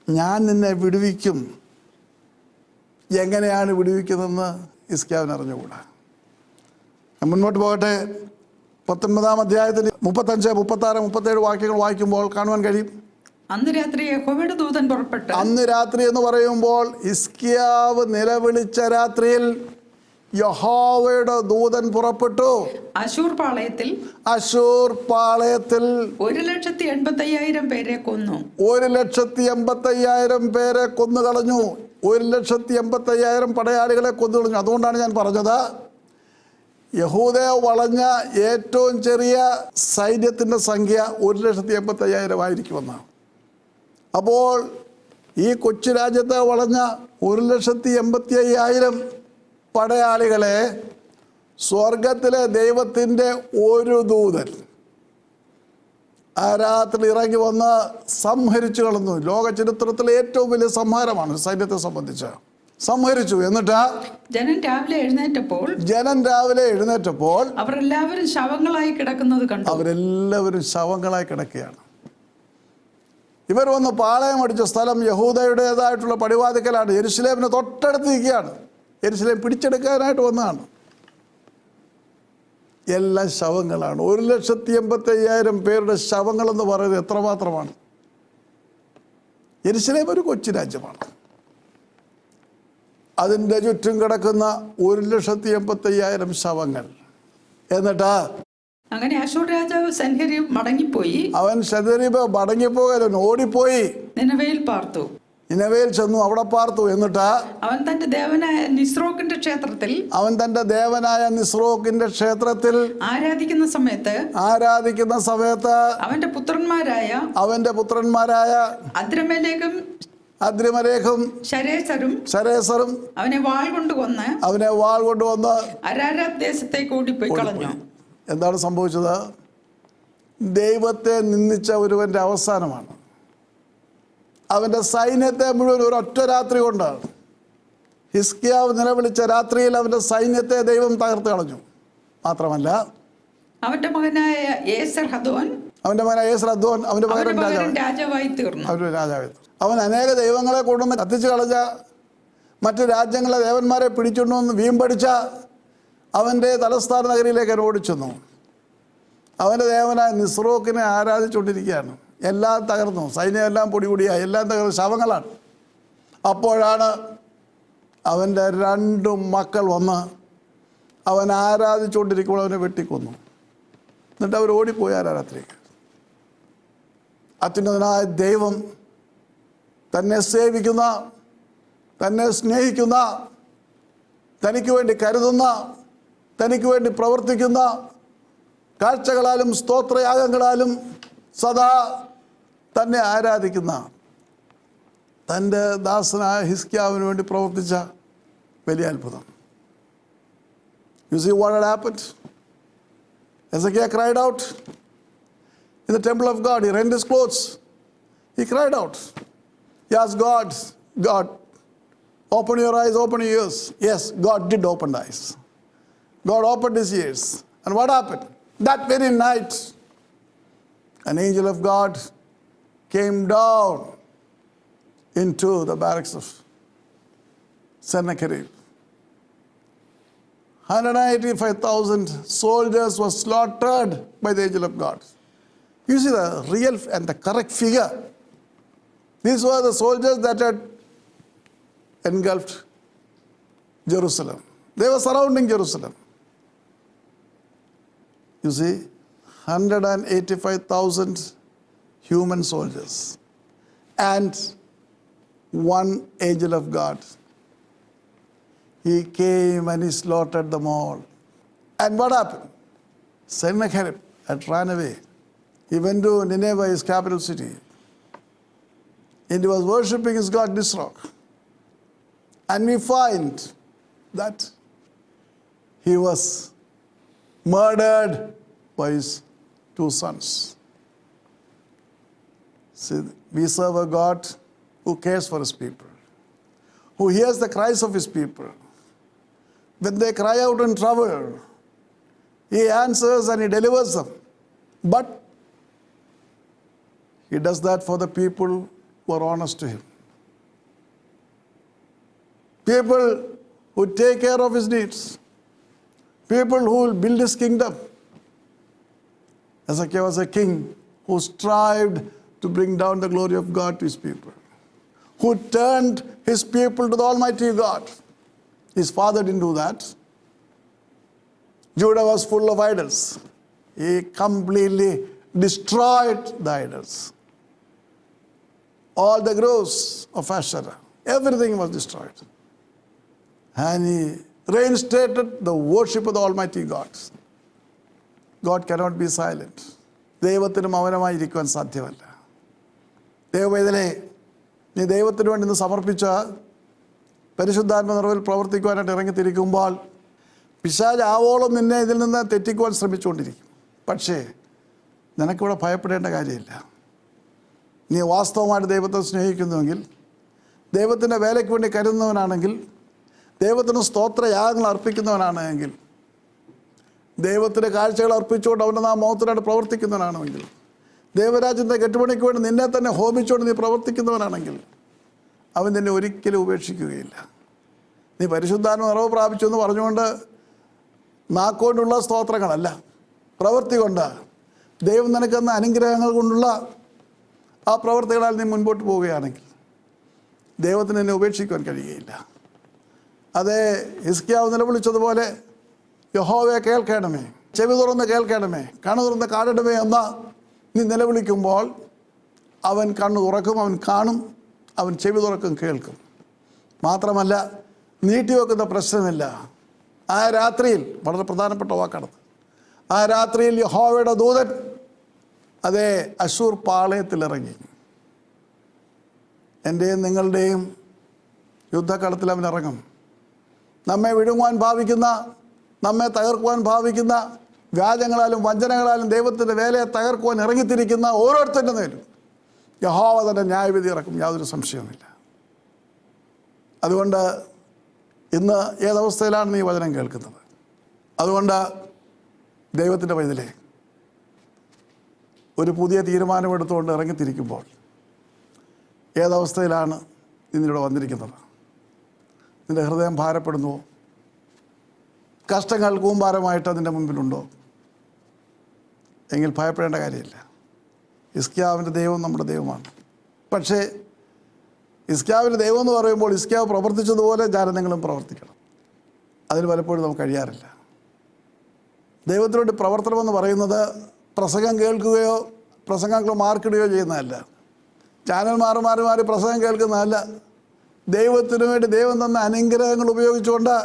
ഞാൻ നിന്നെ വിടുവിക്കും. എങ്ങനെയാണ് വിടുവിക്കുന്നതെന്ന് ഹിസ്കിയാവിന് അറിഞ്ഞുകൂടാ. മുന്നോട്ട് പോകട്ടെ. 19-ാം അധ്യായത്തിൽ 35, 36, 37 വാക്യങ്ങൾ വായിക്കുമ്പോൾ കാണുവാൻ കഴിയും. അന്ന് രാത്രി യഹോവയുടെ ദൂതൻ പുറപ്പെട്ടു. അന്ന് രാത്രി എന്ന് പറയുമ്പോൾ ഹിസ്കിയാവ് നിലവിളിച്ച രാത്രിയിൽ യഹോവയുടെ ദൂതൻ പുറപ്പെട്ടു. അശൂർ പാളയത്തിൽ 185,000 പേരെ കൊന്നു. 185,000 പേരെ കൊന്നുകളഞ്ഞു. 185,000 പടയാളികളെ കൊന്നുകളഞ്ഞു. അതുകൊണ്ടാണ് ഞാൻ പറഞ്ഞത്, യഹൂദയെ വളഞ്ഞ ഏറ്റവും ചെറിയ സൈന്യത്തിൻ്റെ സംഖ്യ 185,000 ആയിരിക്കുമെന്ന്. അപ്പോൾ ഈ കൊച്ചു രാജ്യത്തെ വളഞ്ഞ 185,000 പടയാളികളെ സ്വർഗത്തിലെ ദൈവത്തിൻ്റെ ഒരു ദൂതൻ ആ രാത്രി ഇറങ്ങി വന്ന് സംഹരിച്ചു കളഞ്ഞു. ലോക ചരിത്രത്തിലെ ഏറ്റവും വലിയ സംഹാരമാണ് സൈന്യത്തെ സംബന്ധിച്ച്. സംഹരിച്ചു. എന്നിട്ട് ജനം രാവിലെ എഴുന്നേറ്റപ്പോൾ അവരെല്ലാവരും ശവങ്ങളായി കിടക്കുന്നത് കണ്ടു. അവരെല്ലാവരും ശവങ്ങളായി കിടക്കുകയാണ്. ഇവർ വന്ന് പാളയം അടിച്ച സ്ഥലം യഹൂദയുടേതായിട്ടുള്ള പടിവാതിക്കലാണ്. യെരുശലേമിന് തൊട്ടടുത്ത് നിൽക്കുകയാണ്. യെരുശലേം പിടിച്ചെടുക്കാനായിട്ട് വന്നതാണ്. എല്ലാം ശവങ്ങളാണ്. 1,85,000 പേരുടെ ശവങ്ങളെന്ന് പറയുന്നത് എത്രമാത്രമാണ്? യെരുശലേം ഒരു കൊച്ചു രാജ്യമാണ്. അതിൻ്റെ ചുറ്റും കിടക്കുന്ന 1,85,000 ശവങ്ങൾ. എന്നിട്ട് അങ്ങനെ അശൂർ രാജാവ് സൻഹെരീബ് മടങ്ങിപ്പോയി. അവൻ സൻഹെരീബ് മടങ്ങിപ്പോകലും ഓടിപ്പോയി നിനവയിൽ പാർത്തു. നിനവയിൽ ചെന്നു, അവിടെ പാർത്തു. എന്നിട്ട് അവൻ തന്റെ ദേവനായ നിസ്രോക്കിന്റെ ക്ഷേത്രത്തിൽ ആരാധിക്കുന്ന സമയത്ത് അവന്റെ പുത്രന്മാരായ അദ്രമലേഖും ശരേസറും അവനെ വാൾ കൊണ്ടുവന്ന് അരാരാത്ത് ദേശത്തേക്ക് ഓടിപ്പോയി കളഞ്ഞു. എന്താണ് സംഭവിച്ചത്? ദൈവത്തെ നിന്ദിച്ച ഒരുവന്റെ അവസാനമാണ്. അവന്റെ സൈന്യത്തെ മുഴുവൻ ഒരൊറ്റ രാത്രി കൊണ്ടാണ്. ഹിസ്കിയാവ് നിലവിളിച്ച രാത്രിയിൽ അവന്റെ സൈന്യത്തെ ദൈവം തകർത്ത് കളഞ്ഞു. മാത്രമല്ല അവന്റെ മകനായ യേസർ ഹദോൻ അവന്റെ പകരം രാജാവായി തീർന്നു. അവൻ അനേക ദൈവങ്ങളെ കൊണ്ടുവന്ന് കത്തിച്ചു കളഞ്ഞ, മറ്റ് രാജ്യങ്ങളെ ദേവന്മാരെ പിടിച്ചുകൊണ്ടുവന്ന് വീമ്പടിച്ച അവൻ്റെ തലസ്ഥാന നഗരിയിലേക്ക് അവൻ ഓടിച്ചെന്നു. അവൻ്റെ ദേവനായ നിസ്രോക്കിനെ ആരാധിച്ചുകൊണ്ടിരിക്കുകയാണ്. എല്ലാം തകർന്നു, സൈന്യമെല്ലാം പൊടിപൊടിയായി, എല്ലാം തകർന്നു, ശവങ്ങളാണ്. അപ്പോഴാണ് അവൻ്റെ 2 മക്കൾ വന്ന് അവൻ ആരാധിച്ചുകൊണ്ടിരിക്കുമ്പോൾ അവനെ വെട്ടിക്കൊന്നു. എന്നിട്ട് അവർ ഓടിപ്പോയി ആരാധനയിലേക്ക്. അത്യുന്നതനായ ദൈവം തന്നെ സേവിക്കുന്ന, തന്നെ സ്നേഹിക്കുന്ന, തനിക്ക് വേണ്ടി കരുതുന്ന, തനിക്ക് വേണ്ടി പ്രവർത്തിക്കുന്ന, കാഴ്ചകളാലും സ്തോത്രയാഗങ്ങളാലും സദാ തന്നെ ആരാധിക്കുന്ന തൻ്റെ ദാസനായ ഹിസ്കിയാവിന് വേണ്ടി പ്രവർത്തിച്ച വലിയ അത്ഭുതം. You see what had happened? Hezekiah cried out in the temple of God. He rent his clothes. He cried out. He asked God, open your eyes, open your ears. Yes, God did open the eyes. God opened his ears. And what happened? That very night, an angel of God came down into the barracks of Sennacherib. 185,000 soldiers were slaughtered by the angel of God. You see the real and the correct figure. These were the soldiers that had engulfed Jerusalem. They were surrounding Jerusalem. You see, 185,000 human soldiers and 1 angel of God. He came and he slaughtered them all. And what happened? Sennacherib had ran away. He went to Nineveh, his capital city, and he was worshipping his god Nisroch. And we find that he was murdered by his 2 sons. See, we serve a God who cares for his people, who hears the cries of his people. When they cry out in trouble, he answers and he delivers them. But he does that for the people who are honest to him. People who take care of his needs. People who will build his kingdom. Hezekiah was a king who strived to bring down the glory of God to his people, who turned his people to the Almighty God. His father didn't do that. Judah was full of idols. He completely destroyed the idols. All the groves of Asherah, everything was destroyed. And he reinstated the worship of the Almighty God. God cannot be silent. ദൈവത്തിന് മൗനമായിരിക്കുവാൻ സാധ്യമല്ല. ദൈവവേദനെ നീ ദൈവത്തിന് വേണ്ടി ഇന്ന് സമർപ്പിച്ച പരിശുദ്ധാത്മ നിറവിൽ പ്രവർത്തിക്കുവാനായിട്ട് ഇറങ്ങിത്തിരിക്കുമ്പോൾ പിശാച് ആവോളം നിന്നെ ഇതിൽ നിന്ന് തെറ്റിക്കുവാൻ ശ്രമിച്ചുകൊണ്ടിരിക്കും. പക്ഷേ നിനക്കിവിടെ ഭയപ്പെടേണ്ട കാര്യമില്ല. നീ വാസ്തവമായിട്ട് ദൈവത്തെ സ്നേഹിക്കുന്നുവെങ്കിൽ, ദൈവത്തിൻ്റെ വേലയ്ക്ക് വേണ്ടി കരുതുന്നവനാണെങ്കിൽ, ദൈവത്തിന് സ്തോത്രയാഗങ്ങൾ അർപ്പിക്കുന്നവനാണെങ്കിൽ, ദൈവത്തിൻ്റെ കാഴ്ചകൾ അർപ്പിച്ചുകൊണ്ട് അവൻ്റെ നാം മൗനത്തിനായിട്ട് പ്രവർത്തിക്കുന്നവനാണെങ്കിൽ, ദൈവരാജ്യത്തെ കെട്ടുപണിക്ക് വേണ്ടി നിന്നെ തന്നെ ഹോമിച്ചുകൊണ്ട് നീ പ്രവർത്തിക്കുന്നവനാണെങ്കിൽ, അവൻ നിന്നെ ഒരിക്കലും ഉപേക്ഷിക്കുകയില്ല. നീ പരിശുദ്ധാത്മ നിറവ് പ്രാപിച്ചു എന്ന് പറഞ്ഞുകൊണ്ട് നാക്കൊണ്ടുള്ള സ്തോത്രങ്ങളല്ല, പ്രവൃത്തി കൊണ്ട് ദൈവം നിനക്കെന്ന അനുഗ്രഹങ്ങൾ കൊണ്ടുള്ള ആ പ്രവൃത്തികളാൽ നീ മുൻപോട്ട് പോവുകയാണെങ്കിൽ ദൈവത്തിന് എന്നെ ഉപേക്ഷിക്കുവാൻ കഴിയുകയില്ല. അതേ ഹിസ്കിയാവ് നിലവിളിച്ചതുപോലെ, യഹോവയെ കേൾക്കണമേ, ചെവി തുറന്ന് കേൾക്കണമേ, കണ്ണു തുറന്ന് കാണണമേ എന്ന നീ നിലവിളിക്കുമ്പോൾ അവൻ കണ്ണു തുറക്കും, അവൻ കാണും, അവൻ ചെവി തുറക്കും, കേൾക്കും. മാത്രമല്ല, നീട്ടിവെക്കുന്ന പ്രശ്നമില്ല. ആ രാത്രിയിൽ, വളരെ പ്രധാനപ്പെട്ട വാക്കാണത്, ആ രാത്രിയിൽ യഹോവയുടെ ദൂതൻ അതേ അശൂർ പാളയത്തിലിറങ്ങി. എൻ്റെയും നിങ്ങളുടെയും യുദ്ധക്കളത്തിൽ അവൻ ഇറങ്ങും. നമ്മെ വിഴുങ്ങുവാൻ ഭാവിക്കുന്ന, നമ്മെ തകർക്കുവാൻ ഭാവിക്കുന്ന, വ്യാജങ്ങളാലും വഞ്ചനകളാലും ദൈവത്തിൻ്റെ വേലയെ തകർക്കുവാൻ ഇറങ്ങിത്തിരിക്കുന്ന ഓരോരുത്തരുടെ മേലും യഹോവ തൻ്റെ ന്യായവിധി ഇറക്കും, യാതൊരു സംശയവുമില്ല. അതുകൊണ്ട് ഇന്ന് ഏതവസ്ഥയിലാണ് നീ വചനം കേൾക്കുന്നത്? അതുകൊണ്ട് ദൈവത്തിൻ്റെ പൈതലേ, ഒരു പുതിയ തീരുമാനമെടുത്തുകൊണ്ട് ഇറങ്ങിത്തിരിക്കുമ്പോൾ ഏതവസ്ഥയിലാണ് ഇതിലൂടെ വന്നിരിക്കുന്നത്? നിൻ്റെ ഹൃദയം ഭാരപ്പെടുന്നുവോ? കഷ്ടങ്ങൾ കൂമ്പാരമായിട്ട് അതിൻ്റെ മുമ്പിലുണ്ടോ? എങ്കിൽ ഭയപ്പെടേണ്ട കാര്യമില്ല. ഹിസ്കിയാവിൻ്റെ ദൈവം നമ്മുടെ ദൈവമാണ്. പക്ഷേ ഹിസ്കിയാവിൻ്റെ ദൈവം എന്ന് പറയുമ്പോൾ ഹിസ്കിയാവ് പ്രവർത്തിച്ചതുപോലെ ജനങ്ങളും പ്രവർത്തിക്കണം. അതിന് പലപ്പോഴും നമുക്ക് കഴിയാറില്ല. ദൈവത്തിനോട് പ്രവർത്തനമെന്ന് പറയുന്നത് പ്രസംഗം കേൾക്കുകയോ പ്രസംഗങ്ങൾ മാർക്കിടുകയോ ചെയ്യുന്നതല്ല. ചാനൽ മാറി പ്രസംഗം കേൾക്കുന്നതല്ല. ദൈവത്തിനു വേണ്ടി ദൈവം തന്ന അനുഗ്രഹങ്ങൾ ഉപയോഗിച്ചുകൊണ്ട്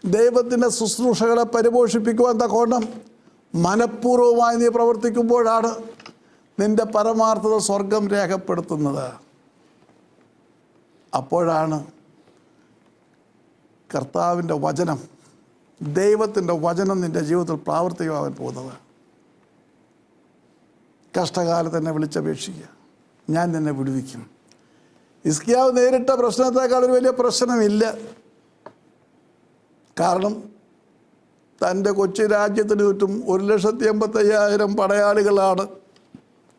ദൈവത്തിൻ്റെ ശുശ്രൂഷകളെ പരിപോഷിപ്പിക്കുവാൻ തക്കോണം മനഃപൂർവ്വമായി നീ പ്രവർത്തിക്കുമ്പോഴാണ് നിൻ്റെ പരമാർത്ഥത സ്വർഗം രേഖപ്പെടുത്തുന്നത്. അപ്പോഴാണ് കർത്താവിൻ്റെ വചനം, ദൈവത്തിൻ്റെ വചനം നിൻ്റെ ജീവിതത്തിൽ പ്രാവർത്തികമാകാൻ പോകുന്നത്. കഷ്ടകാലത്ത് എന്നെ വിളിച്ചപേക്ഷിക്കുക, ഞാൻ നിന്നെ വിടുവിക്കും. ഹിസ്കിയാവ് നേരിട്ട പ്രശ്നത്തെക്കാൾ ഒരു വലിയ പ്രശ്നമില്ല. കാരണം തൻ്റെ കൊച്ചു രാജ്യത്തിന് ചുറ്റും 1,85,000 പടയാളികളാണ്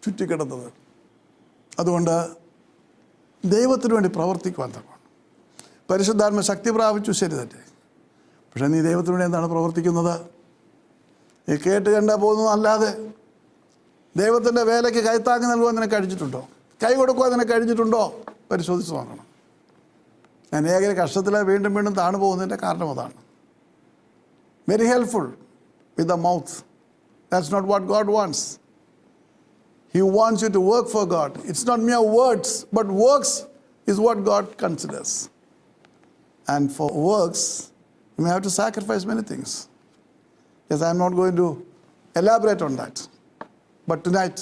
ചുറ്റിക്കിടന്നത്. അതുകൊണ്ട് ദൈവത്തിന് വേണ്ടി പ്രവർത്തിക്കുവാൻ തക്കണം. പരിശുദ്ധാത്മ ശക്തി പ്രാപിച്ചു, ശരി തന്നെ. പക്ഷേ നീ ദൈവത്തിന് വേണ്ടി എന്താണ് പ്രവർത്തിക്കുന്നത്? നീ കേട്ട് കണ്ടാ പോകുന്നതല്ലാതെ ദൈവത്തിൻ്റെ വേലയ്ക്ക് കൈത്താങ്ങ് നൽകുവാൻ നിനക്ക് കഴിഞ്ഞിട്ടുണ്ടോ? കൈ കൊടുക്കുവാൻ നിനക്ക് കഴിഞ്ഞിട്ടുണ്ടോ? പരിശോധിച്ച് നോക്കണം. അനേകരെ കഷ്ടത്തിലെ വീണ്ടും വീണ്ടും താണു പോകുന്നതിൻ്റെ കാരണം അതാണ്. Very helpful with the mouth. That's not what God wants. He wants you to work for God. It's not mere words, but works is what God considers. And for works, you may have to sacrifice many things. Yes, I'm not going to elaborate on that. But tonight,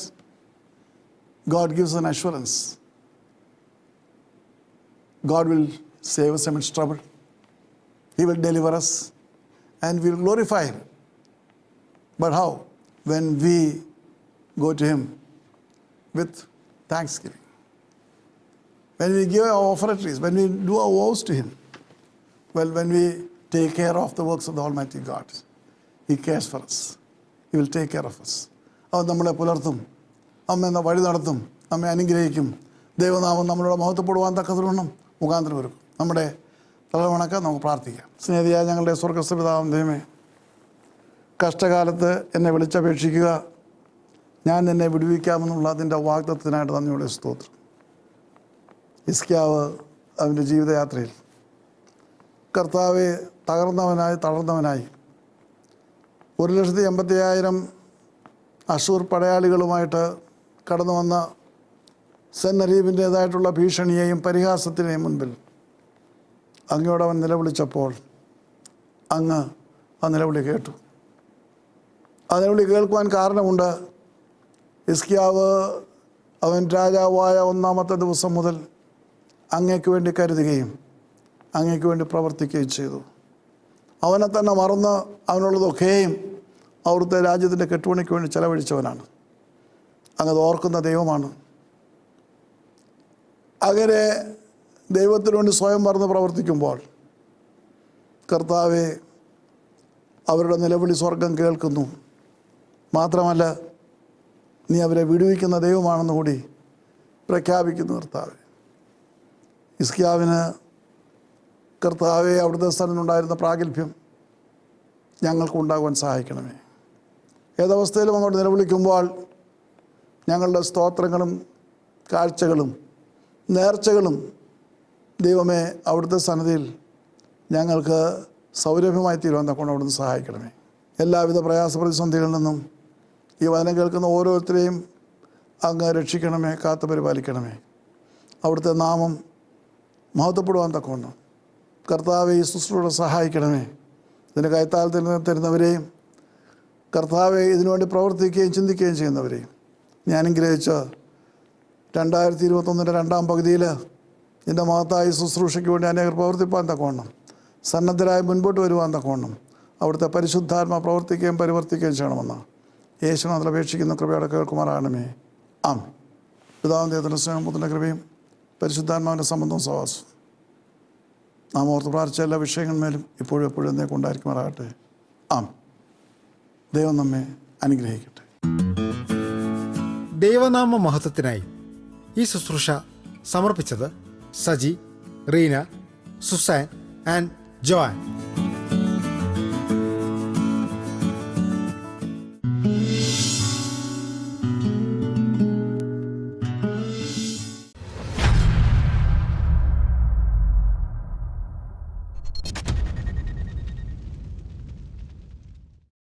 God gives an assurance. God will save us amidst trouble. He will deliver us and we will glorify Him. But how? When we go to Him with thanksgiving. When we give our offertories, when we do our vows to Him, well, when we take care of the works of the Almighty God, He cares for us. He will take care of us. അവൻ നമ്മളെ പുലർത്തും, നമ്മെ വഴി നടത്തും, നമ്മെ അനുഗ്രഹിക്കും. ദൈവനാമം നമ്മളോട് മഹത്വപ്പെടുവാൻ തക്കതിലൊന്നും മുഖാന്തരം ഒരുക്കും. നമ്മുടെ തലവണക്ക് നമുക്ക് പ്രാർത്ഥിക്കാം. സ്നേഹിയായ ഞങ്ങളുടെ സ്വർഗ്ഗസ്ഥ പിതാവാം ദൈവമേ, കഷ്ടകാലത്ത് എന്നെ വിളിച്ചപേക്ഷിക്കുക, ഞാൻ നിന്നെ വിടുവിക്കാമെന്നുള്ള അതിൻ്റെ വാഗ്ദത്തത്തിനായിട്ട് നന്ദിയോടെ സ്തോത്രം. ഹിസ്കിയാവ് അവൻ്റെ ജീവിതയാത്രയിൽ കർത്താവെ തകർന്നവനായി തളർന്നവനായി 1,85,000 അശൂർ പടയാളികളുമായിട്ട് കടന്നു വന്ന സെന്നരീബിൻ്റേതായിട്ടുള്ള ഭീഷണിയെയും പരിഹാസത്തിനെയും മുൻപിൽ അങ്ങയോടവൻ നിലവിളിച്ചപ്പോൾ അങ്ങ് ആ നിലവിളി കേട്ടു. ആ നിലവിളി കേൾക്കുവാൻ കാരണമുണ്ട്. ഹിസ്കിയാവ് അവൻ രാജാവായ 1-ാമത്തെ ദിവസം മുതൽ അങ്ങയ്ക്ക് വേണ്ടി കരുതുകയും അങ്ങയ്ക്ക് വേണ്ടി പ്രവർത്തിക്കുകയും ചെയ്തു. അവനെ തന്നെ മറന്ന് അവനുള്ളതൊക്കെയും അവിടുത്തെ രാജ്യത്തിൻ്റെ കെട്ടുപണിക്ക് വേണ്ടി ചെലവഴിച്ചവനാണ്. അങ്ങത് ഓർക്കുന്ന ദൈവമാണ്. അങ്ങനെ ദൈവത്തിനു വേണ്ടി സ്വയം മറന്ന് പ്രവർത്തിക്കുമ്പോൾ കർത്താവെ അവരുടെ നിലവിളി സ്വർഗം കേൾക്കുന്നു. മാത്രമല്ല നീ അവരെ വിടുവിക്കുന്ന ദൈവമാണെന്ന് കൂടി പ്രഖ്യാപിക്കുന്നു. കർത്താവെ, ഹിസ്കിയാവിന് കർത്താവെ അവിടുത്തെ സ്ഥലത്തുണ്ടായിരുന്ന പ്രാഗൽഭ്യം, ഞങ്ങൾക്കുണ്ടാകുവാൻ സഹായിക്കണമേ. ഏതവസ്ഥയിലും അങ്ങോട്ട് നിലവിളിക്കുമ്പോൾ ഞങ്ങളുടെ സ്തോത്രങ്ങളും കാഴ്ചകളും നേർച്ചകളും ദൈവമേ അവിടുത്തെ സന്നിധിയിൽ ഞങ്ങൾക്ക് സൗരഭ്യമായി തീരുവാൻ തക്കൊണ്ട് അവിടുന്ന് സഹായിക്കണമേ. എല്ലാവിധ പ്രയാസ പ്രതിസന്ധികളിൽ നിന്നും ഈ വചനം കേൾക്കുന്ന ഓരോരുത്തരെയും അങ്ങ് രക്ഷിക്കണമേ, കാത്തു പരിപാലിക്കണമേ. അവിടുത്തെ നാമം മഹത്വപ്പെടുവാൻ തക്കവണ്ണം കർത്താവെ ഈ ശുശ്രൂഷ സഹായിക്കണമേ. ഇതിൻ്റെ കൈത്താലത്തിൽ തരുന്നവരെയും കർത്താവെ ഇതിനുവേണ്ടി പ്രവർത്തിക്കുകയും ചിന്തിക്കുകയും ചെയ്യുന്നവരെയും ഞാൻ അനുഗ്രഹിച്ച് 2021 രണ്ടാം പകുതിയിൽ നിൻ്റെ മഹത്തായ ശുശ്രൂഷയ്ക്ക് വേണ്ടി അനേകർ പ്രവർത്തിപ്പാൻ തക്കവണ്ണം സന്നദ്ധരായി മുൻപോട്ട് വരുവാൻ തക്കവണ്ണം അവിടുത്തെ പരിശുദ്ധാത്മ പ്രവർത്തിക്കുകയും പരിവർത്തിക്കുകയും ചെയ്യണമെന്ന് യേശുനാഥൻ അപേക്ഷിക്കുന്ന കൃപയോടെ കേൾക്കുമാറാകണമേ. ആമേൻ. പിതാവിൻ്റെ ദൈവത്തിൻ്റെ സ്നേഹം പുത്രൻ്റെ കൃപയും പരിശുദ്ധാത്മാവിൻ്റെ സംബന്ധവും സഹവാസവും നാം ഓർത്ത് പ്രാർത്ഥിച്ച എല്ലാ വിഷയങ്ങളിന്മേലും ഇപ്പോഴും എപ്പോഴും എന്നേക്കും ഉണ്ടായിരിക്കുമാറാകട്ടെ. ആമേൻ. ദൈവം നമ്മെ അനുഗ്രഹിക്കട്ടെ. ദൈവനാമ മഹത്വത്തിനായി ഈ ശുശ്രൂഷ സമർപ്പിച്ചത് Saji, Reena, Susan and Joan.